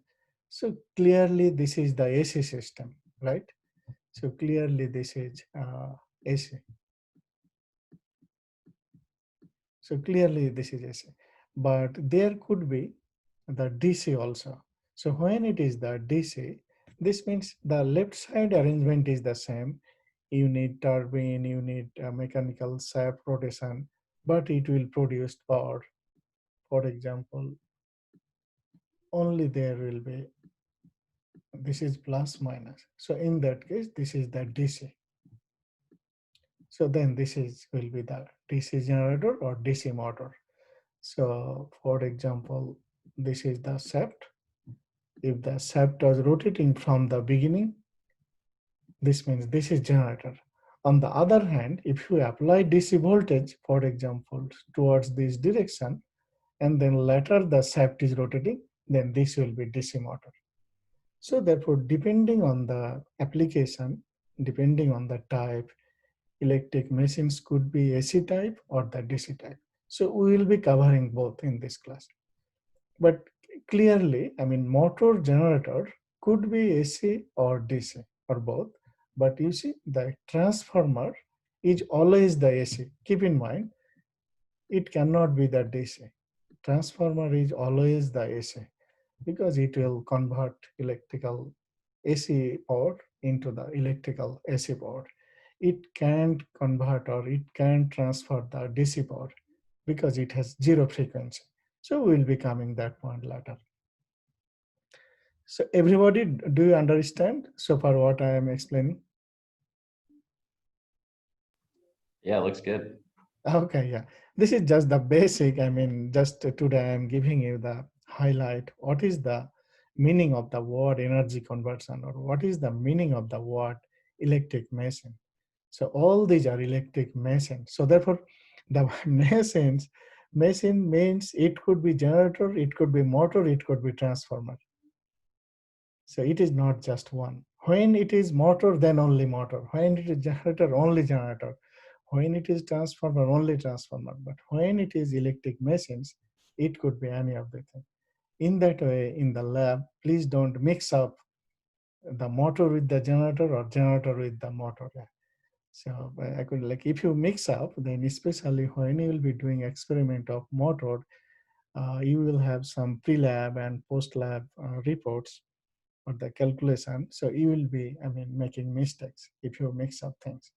So clearly this is the AC system, right? So clearly this is AC. So clearly this is AC, but there could be the DC also. So when it is the DC, this means the left side arrangement is the same. You need turbine, you need mechanical sap rotation, but it will produce power. For example, only there will be, this is plus minus. So in that case, this is the DC. So then this is will be the DC generator or DC motor. So for example, this is the shaft. If the shaft was rotating from the beginning, this means this is generator. On the other hand, if you apply DC voltage, for example, towards this direction, and then later the shaft is rotating, then this will be DC motor. So therefore, depending on the application, depending on the type, electric machines could be AC type or the DC type. So we will be covering both in this class. But clearly, I mean, motor generator could be AC or DC or both. But you see, the transformer is always the AC. Keep in mind, it cannot be the DC. Transformer is always the AC because it will convert electrical AC power into the electrical AC power. It can't convert or it can't transfer the DC power because it has zero frequency. So we'll be coming that point later. So everybody, do you understand so far what I am explaining? Yeah, it looks good. Okay, yeah. This is just the basic. I mean, just today I'm giving you the highlight. What is the meaning of the word energy conversion, or what is the meaning of the word electric machine? So all these are electric machines. So therefore, the machine means it could be generator, it could be motor, it could be transformer. So it is not just one. When it is motor, then only motor. When it is generator, only generator. When it is transformer, only transformer. But when it is electric machines, it could be any of the thing. In that way, in the lab, please don't mix up the motor with the generator or generator with the motor. So I could, like, if you mix up, then especially when you will be doing experiment of motor, you will have some pre-lab and post-lab reports or the calculation. So you will be, I mean, making mistakes if you mix up things.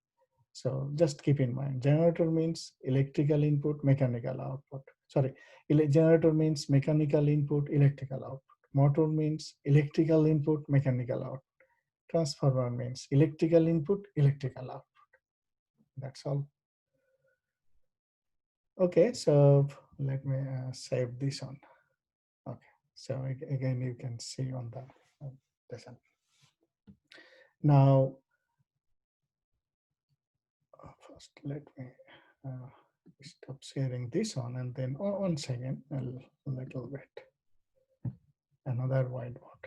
So just keep in mind, generator means electrical input, mechanical output. Sorry, generator means mechanical input, electrical output. Motor means electrical input, mechanical out. Transformer means electrical input, electrical output. That's all. Okay, so let me save this on. Okay, so again, you can see on the lesson. Now, first let me stop sharing this on, and then one second, a little bit. Another whiteboard.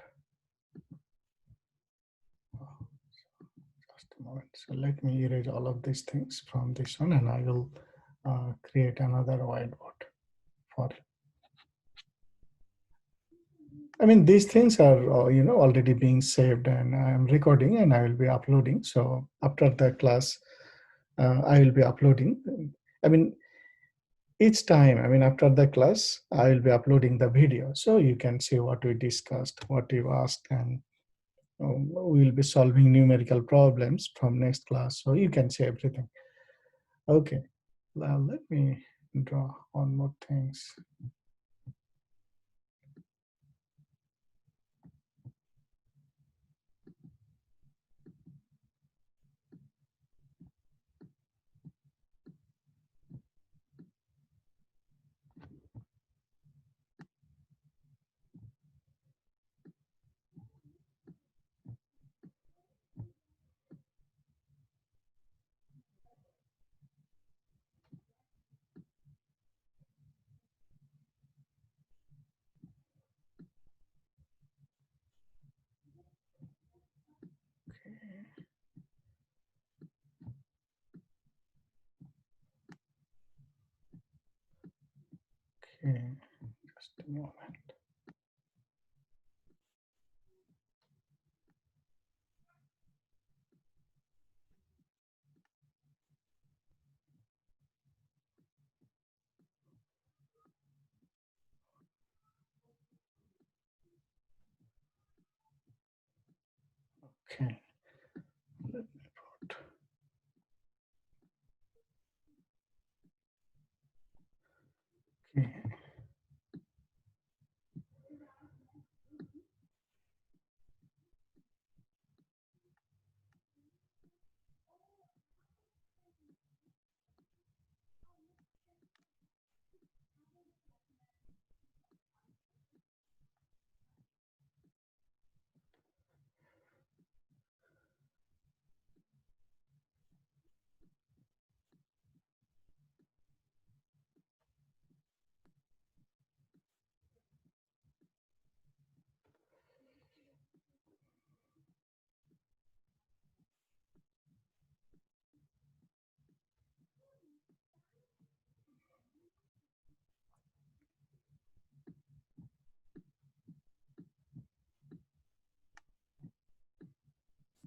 Just a moment. So let me erase all of these things from this one, and I will create another whiteboard for. I mean, these things are already being saved, and I am recording, and I will be uploading. So after the class, I will be uploading. I mean, each time, I mean, after the class, I will be uploading the video, so you can see what we discussed, what you asked, and we will be solving numerical problems from next class, so you can see everything. Okay, now let me draw one more things. Okay, just a moment. Okay, let me put. Okay.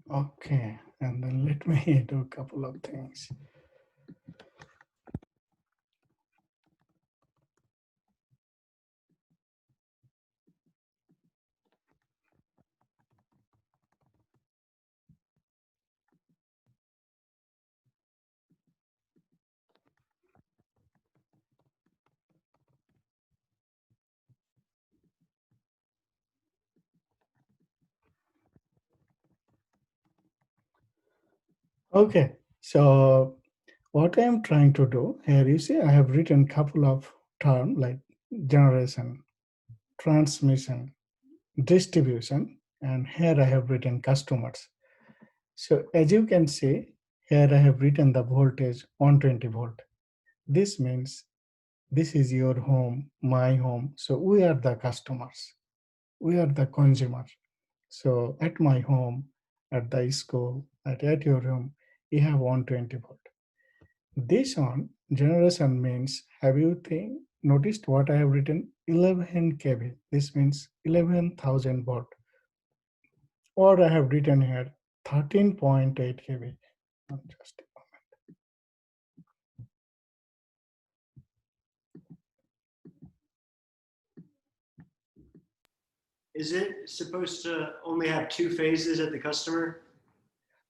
Okay, and then let me do a couple of things. Okay, so what I am trying to do here, you see, I have written a couple of terms like generation, transmission, distribution, and here I have written customers. So as you can see, here I have written the voltage 120 volt. This means this is your home, my home. So we are the customers. We are the consumer. So at my home, at the school, at your home, you have 120 volt. This on generation means, have you noticed what I have written? 11 kV. This means 11,000 volt. Or I have written here 13.8 kV. Just a moment. Is it supposed to only have two phases at the customer?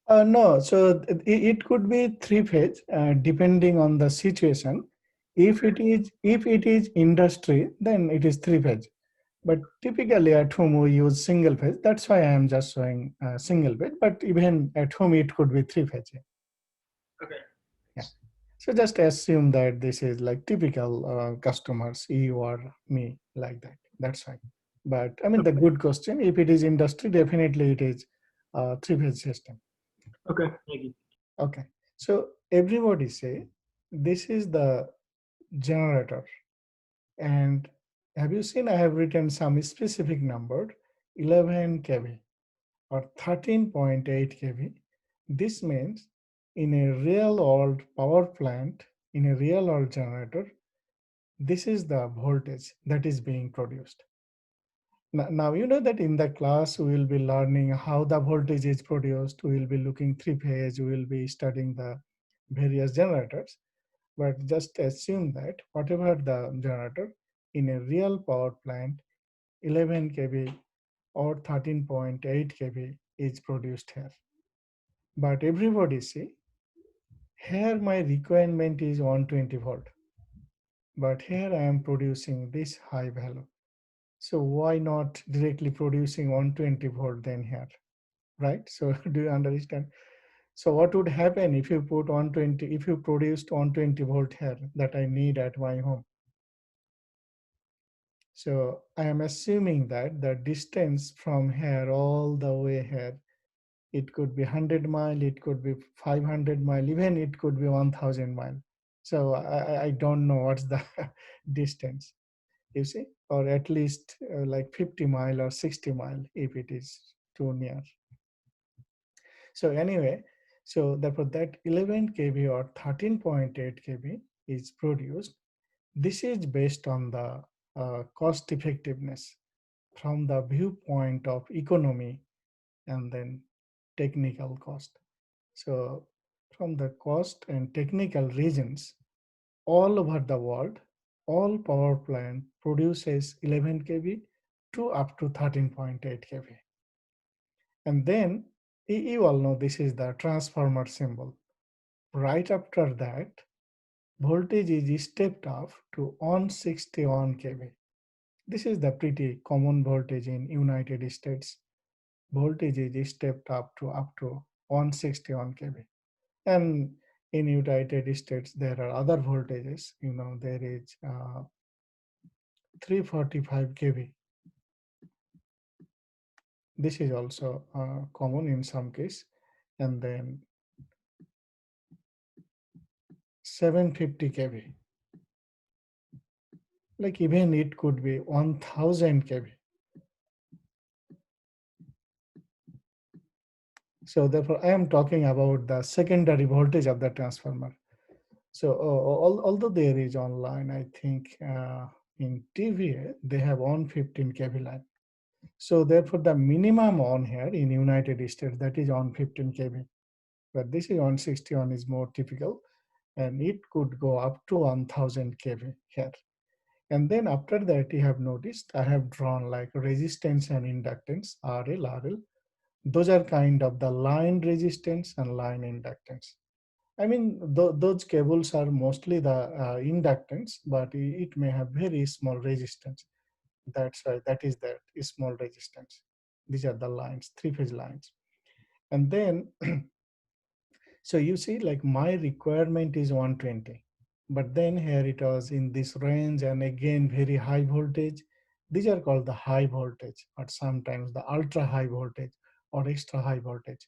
No, so it could be three phase depending on the situation. If it is industry, then it is three phase. But typically at home we use single phase. That's why I am just showing single phase. But even at home it could be three phase. Okay. Yeah. So just assume that this is like typical customers, you or me, like that. That's fine. But I mean, the good question, if it is industry, definitely it is three-phase system. Okay. Thank you. Okay. So everybody say, this is the generator. And have you seen, I have written some specific number, 11 kV or 13.8 kV. This means in a real world power plant, in a real world generator, this is the voltage that is being produced. Now, you know that in the class, we will be learning how the voltage is produced. We will be looking three phase. We will be studying the various generators. But just assume that whatever the generator in a real power plant, 11 kV or 13.8 kV is produced here. But everybody see, here my requirement is 120 volt. But here I am producing this high value. So why not directly producing 120 volt then here, right? So do you understand? So what would happen if you put 120, if you produced 120 volt here that I need at my home? So I am assuming that the distance from here all the way here, it could be 100 mile, it could be 500 mile, even it could be 1000 mile. So I don't know what's the distance, you see, or at least like 50 mile or 60 mile if it is too near. So anyway, so therefore that 11 kV or 13.8 kV is produced. This is based on the cost effectiveness from the viewpoint of economy and then technical cost. So from the cost and technical reasons, all over the world, all power plant produces 11 kV to up to 13.8 kV. And then you all know this is the transformer symbol. Right after that, voltage is stepped up to 161 kV. This is the pretty common voltage in United States. Voltage is stepped up to 161 kV. And in United States, there are other voltages. You know, there is 345 kV. This is also common in some case. And then 750 kV. Like even it could be 1000 kV. So therefore, I am talking about the secondary voltage of the transformer. So although there is online, I think in TVA, they have 115 kV line. So therefore, the minimum on here in United States, that is on 15 kV. But this is on 61 is more typical. And it could go up to 1000 kV here. And then after that, you have noticed, I have drawn like resistance and inductance, RL, RL. Those are kind of the line resistance and line inductance. I mean, those cables are mostly the inductance, but it may have very small resistance. That's why that is that small resistance. These are the lines, three-phase lines. And then, so you see, like my requirement is 120, but then here it was in this range and again very high voltage. These are called the high voltage, or sometimes the ultra high voltage or extra high voltage.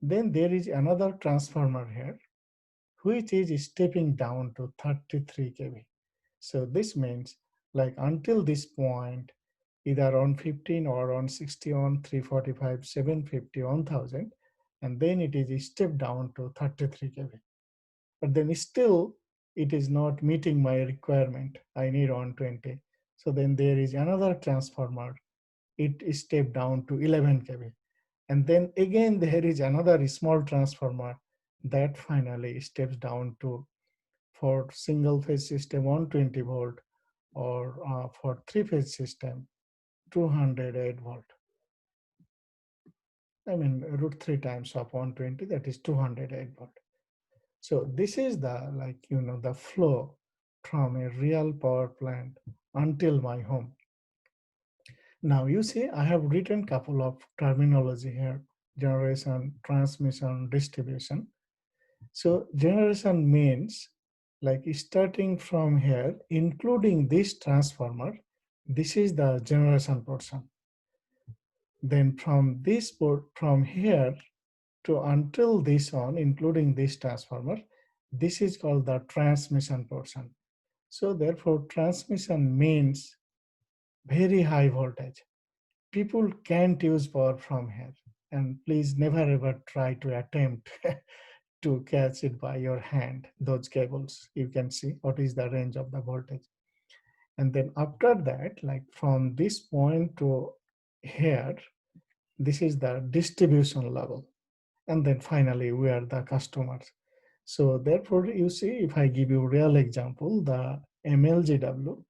Then there is another transformer here, which is stepping down to 33 kV. So this means like until this point, either on 15 or on 60 on 345, 750, 1000, and then it is stepped down to 33 kV. But then still, it is not meeting my requirement. I need 120. So then there is another transformer. It is stepped down to 11 kV. And then again, there is another small transformer that finally steps down to, for single phase system, 120 volt, or for three phase system, 208 volt. I mean, root 3 times of 120, that is 208 volt. So this is the, like, you know, the flow from a real power plant until my home. Now you see, I have written couple of terminology here: generation, transmission, distribution. So generation means like starting from here, including this transformer, this is the generation portion. Then from this port, from here to until this on, including this transformer, this is called the transmission portion. So therefore, transmission means very high voltage. People can't use power from here. And please never ever try to attempt to catch it by your hand, those cables. You can see what is the range of the voltage. And then after that, like from this point to here, this is the distribution level. And then finally, we are the customers. So therefore, you see, if I give you real example, the MLGW,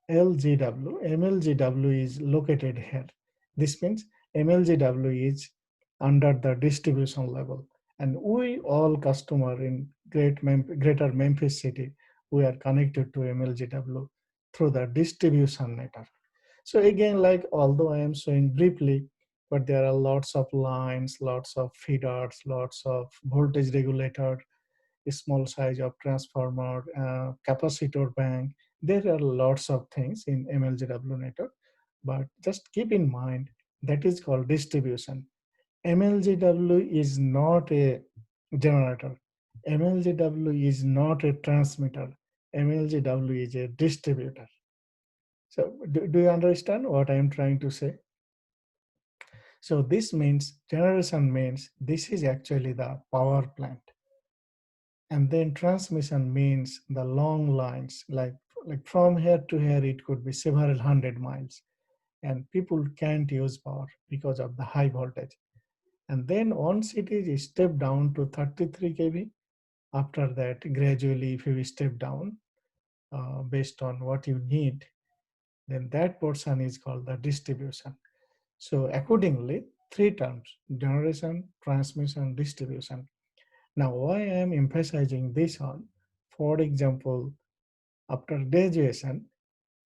MLGW is located here. This means MLGW is under the distribution level. And we all customer in Greater Memphis City, we are connected to MLGW through the distribution network. So again, like although I am showing briefly, but there are lots of lines, lots of feeders, lots of voltage regulator, small size of transformer, capacitor bank. There are lots of things in MLGW network, but just keep in mind that is called distribution. MLGW is not a generator. MLGW is not a transmitter. MLGW is a distributor. So do you understand what I am trying to say? So this means generation means this is actually the power plant. And then transmission means the long lines, like from here to here, it could be several hundred miles. And people can't use power because of the high voltage. And then once it is stepped down to 33 kV, after that, gradually, if you step down based on what you need, then that portion is called the distribution. So accordingly, three terms: generation, transmission, distribution. Now, why I am emphasizing this on, for example, after graduation,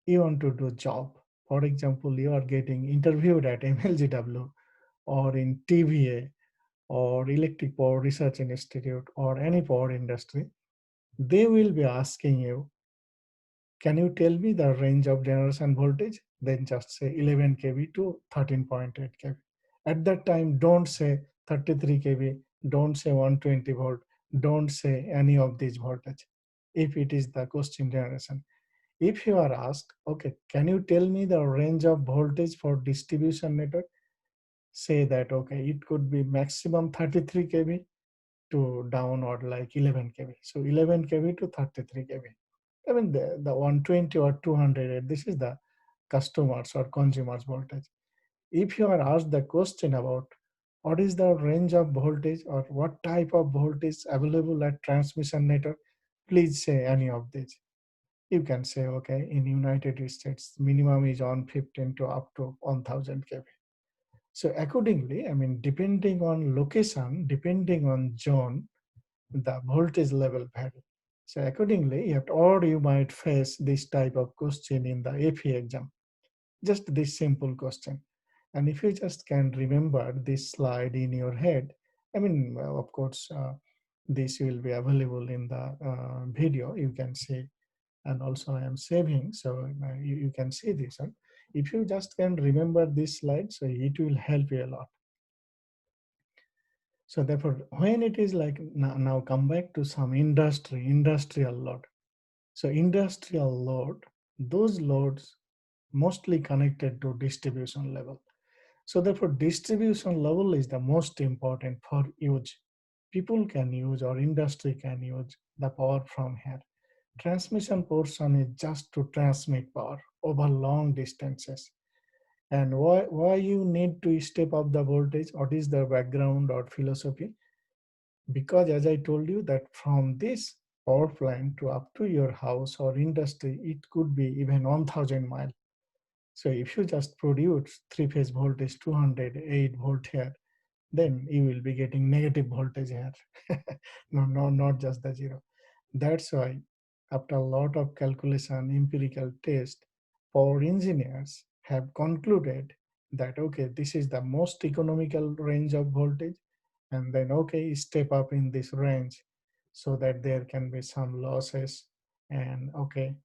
you want to do job. For example, you are getting interviewed at MLGW or in TVA or Electric Power Research Institute or any power industry. They will be asking you, can you tell me the range of generation voltage? Then just say 11 kV to 13.8 kV. At that time, don't say 33 kV, don't say 120 volt, don't say any of these voltage. If it is the question generation. If you are asked, okay, can you tell me the range of voltage for distribution network? Say that, okay, it could be maximum 33 kV to downward like 11 kV. So 11 kV to 33 kV. I mean, the 120 or 200, this is the customers or consumers voltage. If you are asked the question about what is the range of voltage or what type of voltage available at transmission network, please say any of these. You can say, okay, in United States, minimum is on 15 to up to 1000 kV. So accordingly, I mean, depending on location, depending on zone, the voltage level vary. So accordingly, or you might face this type of question in the AP exam, just this simple question. And if you just can remember this slide in your head, I mean, well, of course, this will be available in the video, you can see, and also I am saving, so you can see this. Huh? If you just can remember this slide, so it will help you a lot. So therefore, when it is like now come back to some industrial load. So industrial load, those loads mostly connected to distribution level. So therefore, distribution level is the most important for use. People can use or industry can use the power from here. Transmission portion is just to transmit power over long distances. And why you need to step up the voltage? What is the background or philosophy? Because as I told you that from this power plant to up to your house or industry, it could be even 1000 miles. So if you just produce three-phase voltage 208 volt here, then you will be getting negative voltage here. No, not just the zero. That's why after a lot of calculation, empirical test, power engineers have concluded that, okay, this is the most economical range of voltage, and then, okay, step up in this range so that there can be some losses, and okay,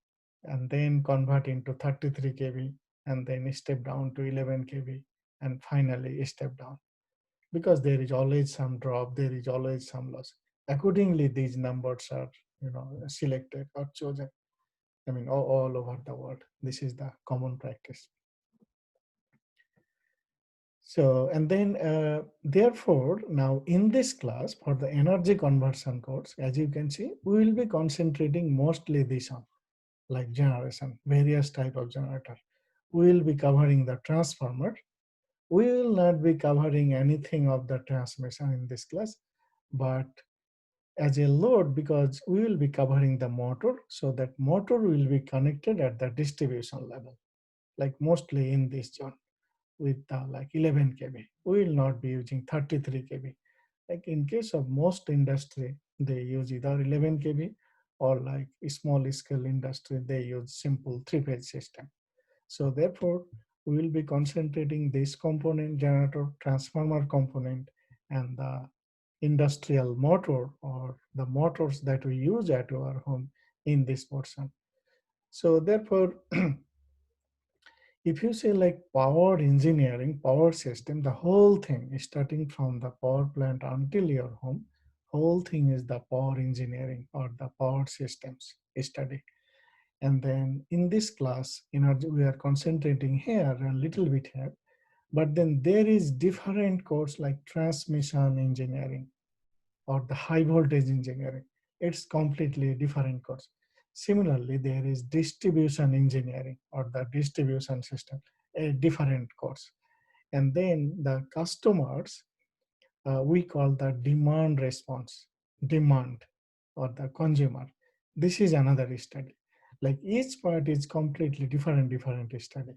and then convert into 33 kV, and then step down to 11 kV, and finally step down. Because there is always some drop, there is always some loss. Accordingly, these numbers are, selected or chosen. I mean, all over the world, this is the common practice. So, and then therefore, now in this class for the energy conversion course, as you can see, we will be concentrating mostly this on like generation, various type of generator. We will be covering the transformer. We will not be covering anything of the transmission in this class, but as a load, because we will be covering the motor, so that motor will be connected at the distribution level, like mostly in this zone with like 11 kV. We will not be using 33 kV. Like in case of most industry, they use either 11 kV or like small scale industry, they use simple three-phase system. So therefore, we will be concentrating this component, generator, transformer component, and the industrial motor or the motors that we use at our home in this portion. So therefore, if you say like power engineering, power system, the whole thing is starting from the power plant until your home, whole thing is the power engineering or the power systems study. And then in this class, we are concentrating here a little bit here, but then there is different course like transmission engineering or the high voltage engineering. It's completely different course. Similarly, there is distribution engineering or the distribution system, a different course. And then the customers, we call the demand response, demand or the consumer. This is another study. Like each part is completely different study.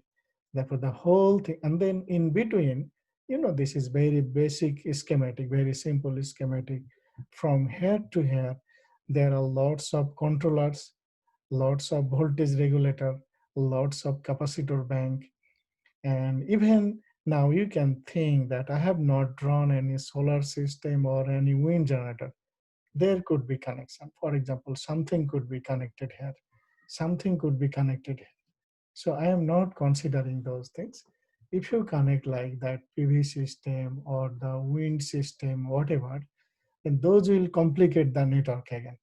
Therefore, the whole thing, and then in between, this is very basic schematic, very simple schematic. From here to here, there are lots of controllers, lots of voltage regulator, lots of capacitor bank, and even now you can think that I have not drawn any solar system or any wind generator. There could be connection. For example, something could be connected here, something could be connected here. So I am not considering those things. If you connect like that PV system or the wind system, whatever, then those will complicate the network again.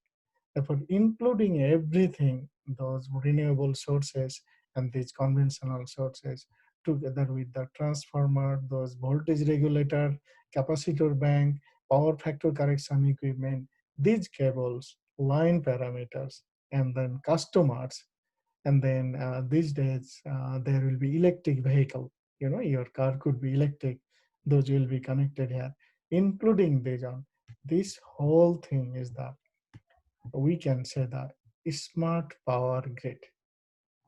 Therefore, including everything, those renewable sources and these conventional sources, together with the transformer, those voltage regulator, capacitor bank, power factor correction equipment, these cables, line parameters, and then customers, and then these days there will be electric vehicle. Your car could be electric. Those will be connected here, including these on. This whole thing is the, we can say, the smart power grid.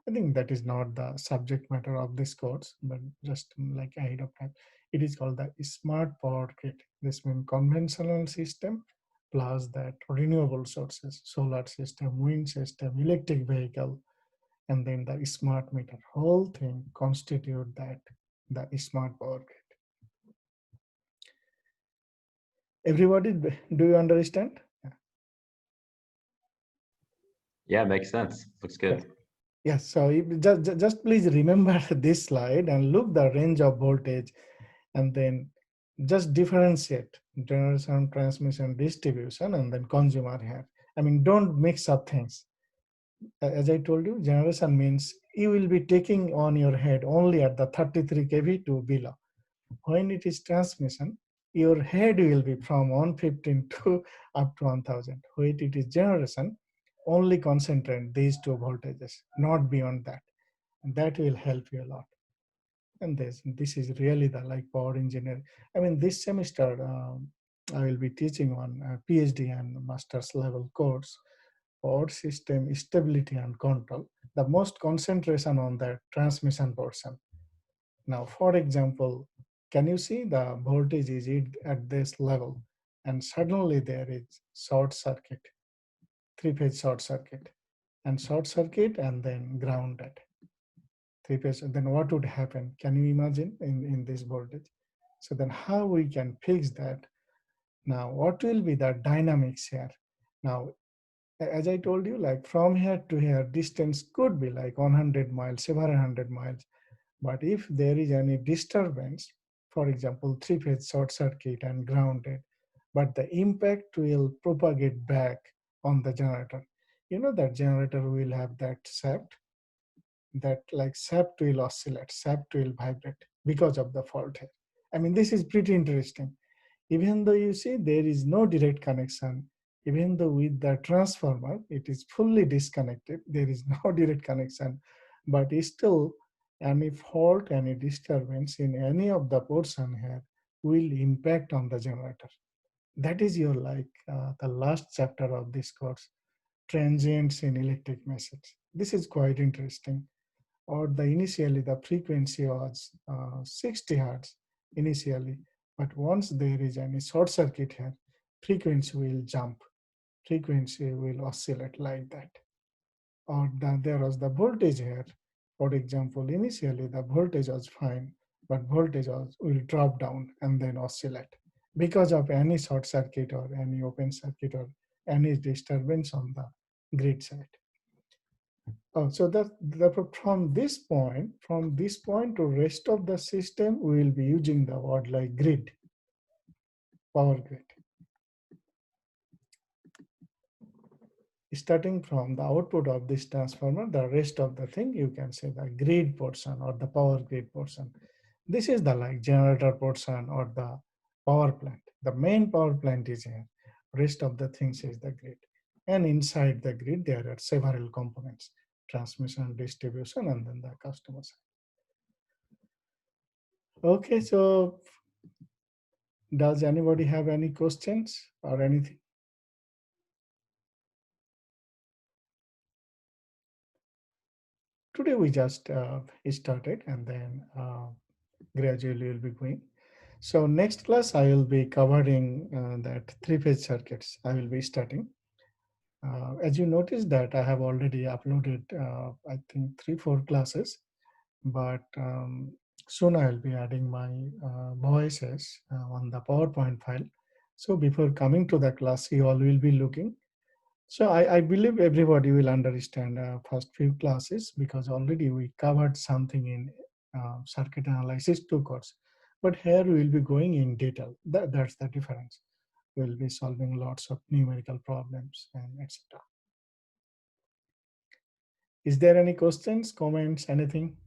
I think that is not the subject matter of this course, but just like ahead of time, it is called the smart power grid. This means conventional system plus that renewable sources, solar system, wind system, electric vehicle, and then the smart meter. Whole thing constitute that the smart power grid. Everybody, do you understand? Yeah, makes sense. Looks good. Yes, so just please remember this slide and look the range of voltage, and then just differentiate generation, transmission, distribution, and then consumer here. I mean, don't mix up things. As I told you, generation means you will be taking on your head only at the 33 kV to below. When it is transmission, your head will be from 115 to up to 1000. When it is generation, only concentrate these two voltages, not beyond that. And that will help you a lot. And this is really the like power engineering. I mean, this semester I will be teaching on PhD and master's level course, power system stability and control. The most concentration on the transmission portion. Now, for example, can you see the voltage is at this level, and suddenly there is short circuit, three-phase short circuit, and then grounded. 3-phase, then what would happen? Can you imagine in this voltage? So then how we can fix that? Now, what will be the dynamics here? Now, as I told you, like from here to here, distance could be like 100 miles, 700 miles. But if there is any disturbance, for example, 3-phase short circuit and grounded, but the impact will propagate back on the generator. You know that generator will have that shaft, that like shaft will oscillate, shaft will vibrate because of the fault here. I mean, this is pretty interesting. Even though you see there is no direct connection, even though with the transformer, it is fully disconnected, there is no direct connection, but still any fault, any disturbance in any of the portion here will impact on the generator. That is your the last chapter of this course, transients in electric message. This is quite interesting. Or the initially the frequency was 60 hertz initially, but once there is any short circuit here, frequency will jump, frequency will oscillate like that. Or there was the voltage here. For example, initially the voltage was fine, but voltage will drop down and then oscillate because of any short circuit or any open circuit or any disturbance on the grid side. Oh, so from this point to rest of the system, we will be using the word like grid, power grid. Starting from the output of this transformer, the rest of the thing, you can say the grid portion or the power grid portion. This is the like generator portion or the power plant. The main power plant is here. Rest of the things is the grid. And inside the grid, there are several components: transmission, distribution, and then the customer side. Okay, so does anybody have any questions or anything? Today we just started, and then gradually we'll be going. So next class I will be covering that 3-phase circuits. I will be starting. As you notice that I have already uploaded I think 3-4 classes, but soon I'll be adding my voices on the PowerPoint file. So before coming to the class, you all will be looking. So I believe everybody will understand first few classes, because already we covered something in circuit analysis 2 course. But here we will be going in detail. That's the difference. We'll be solving lots of numerical problems and etc. Is there any questions, comments, anything?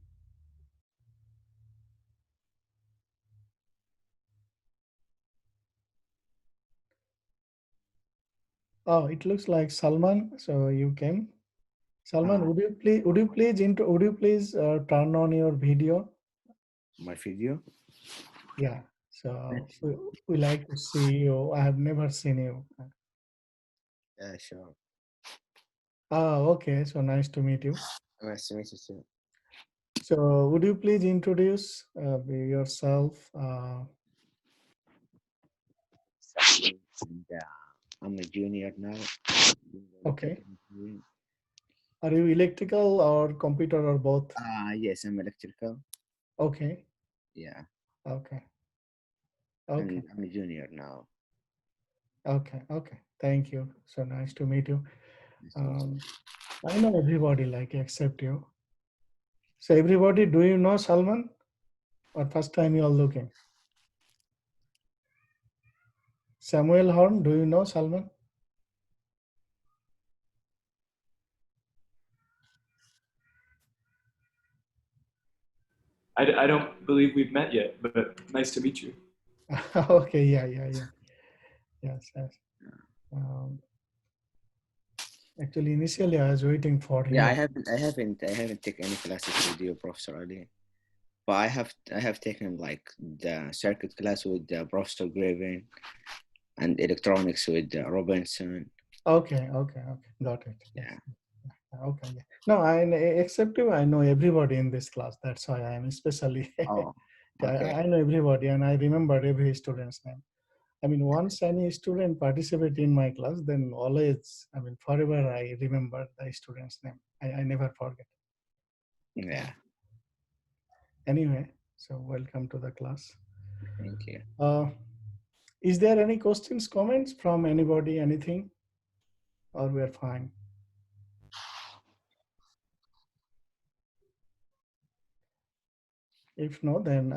Oh, it looks like Salman. So you came. Salman, would you please turn on your video? My video? Yeah. So we like to see you. I have never seen you. Yeah, sure. Oh, okay. So nice to meet you. Nice to meet you too. So would you please introduce yourself? And, I'm a junior now. Okay. Are you electrical or computer or both? Yes, I'm electrical. Okay. Yeah. Okay. Okay. I'm a junior now. Okay. Okay. Thank you. So nice to meet you. Nice to meet you. I know everybody like except you. So everybody, do you know Salman? Or first time you are looking? Samuel Horn, do you know Salman? I don't believe we've met yet, but nice to meet you. Okay, yeah. Yes. Actually, initially I was waiting for him. Yeah, I haven't taken any classes with you, Professor Ali. But I have taken like the circuit class with Professor Graven and electronics with Robinson. Okay, got it. Yeah. Okay. Yeah. No, except you, I know everybody in this class. That's why I'm especially. Oh, okay. I know everybody, and I remember every student's name. I mean, once any student participate in my class, then always, I mean, forever I remember the student's name. I never forget. Yeah. anyway, so welcome to the class. Thank you. Is there any questions, comments from anybody, anything? Or we're fine? If no, then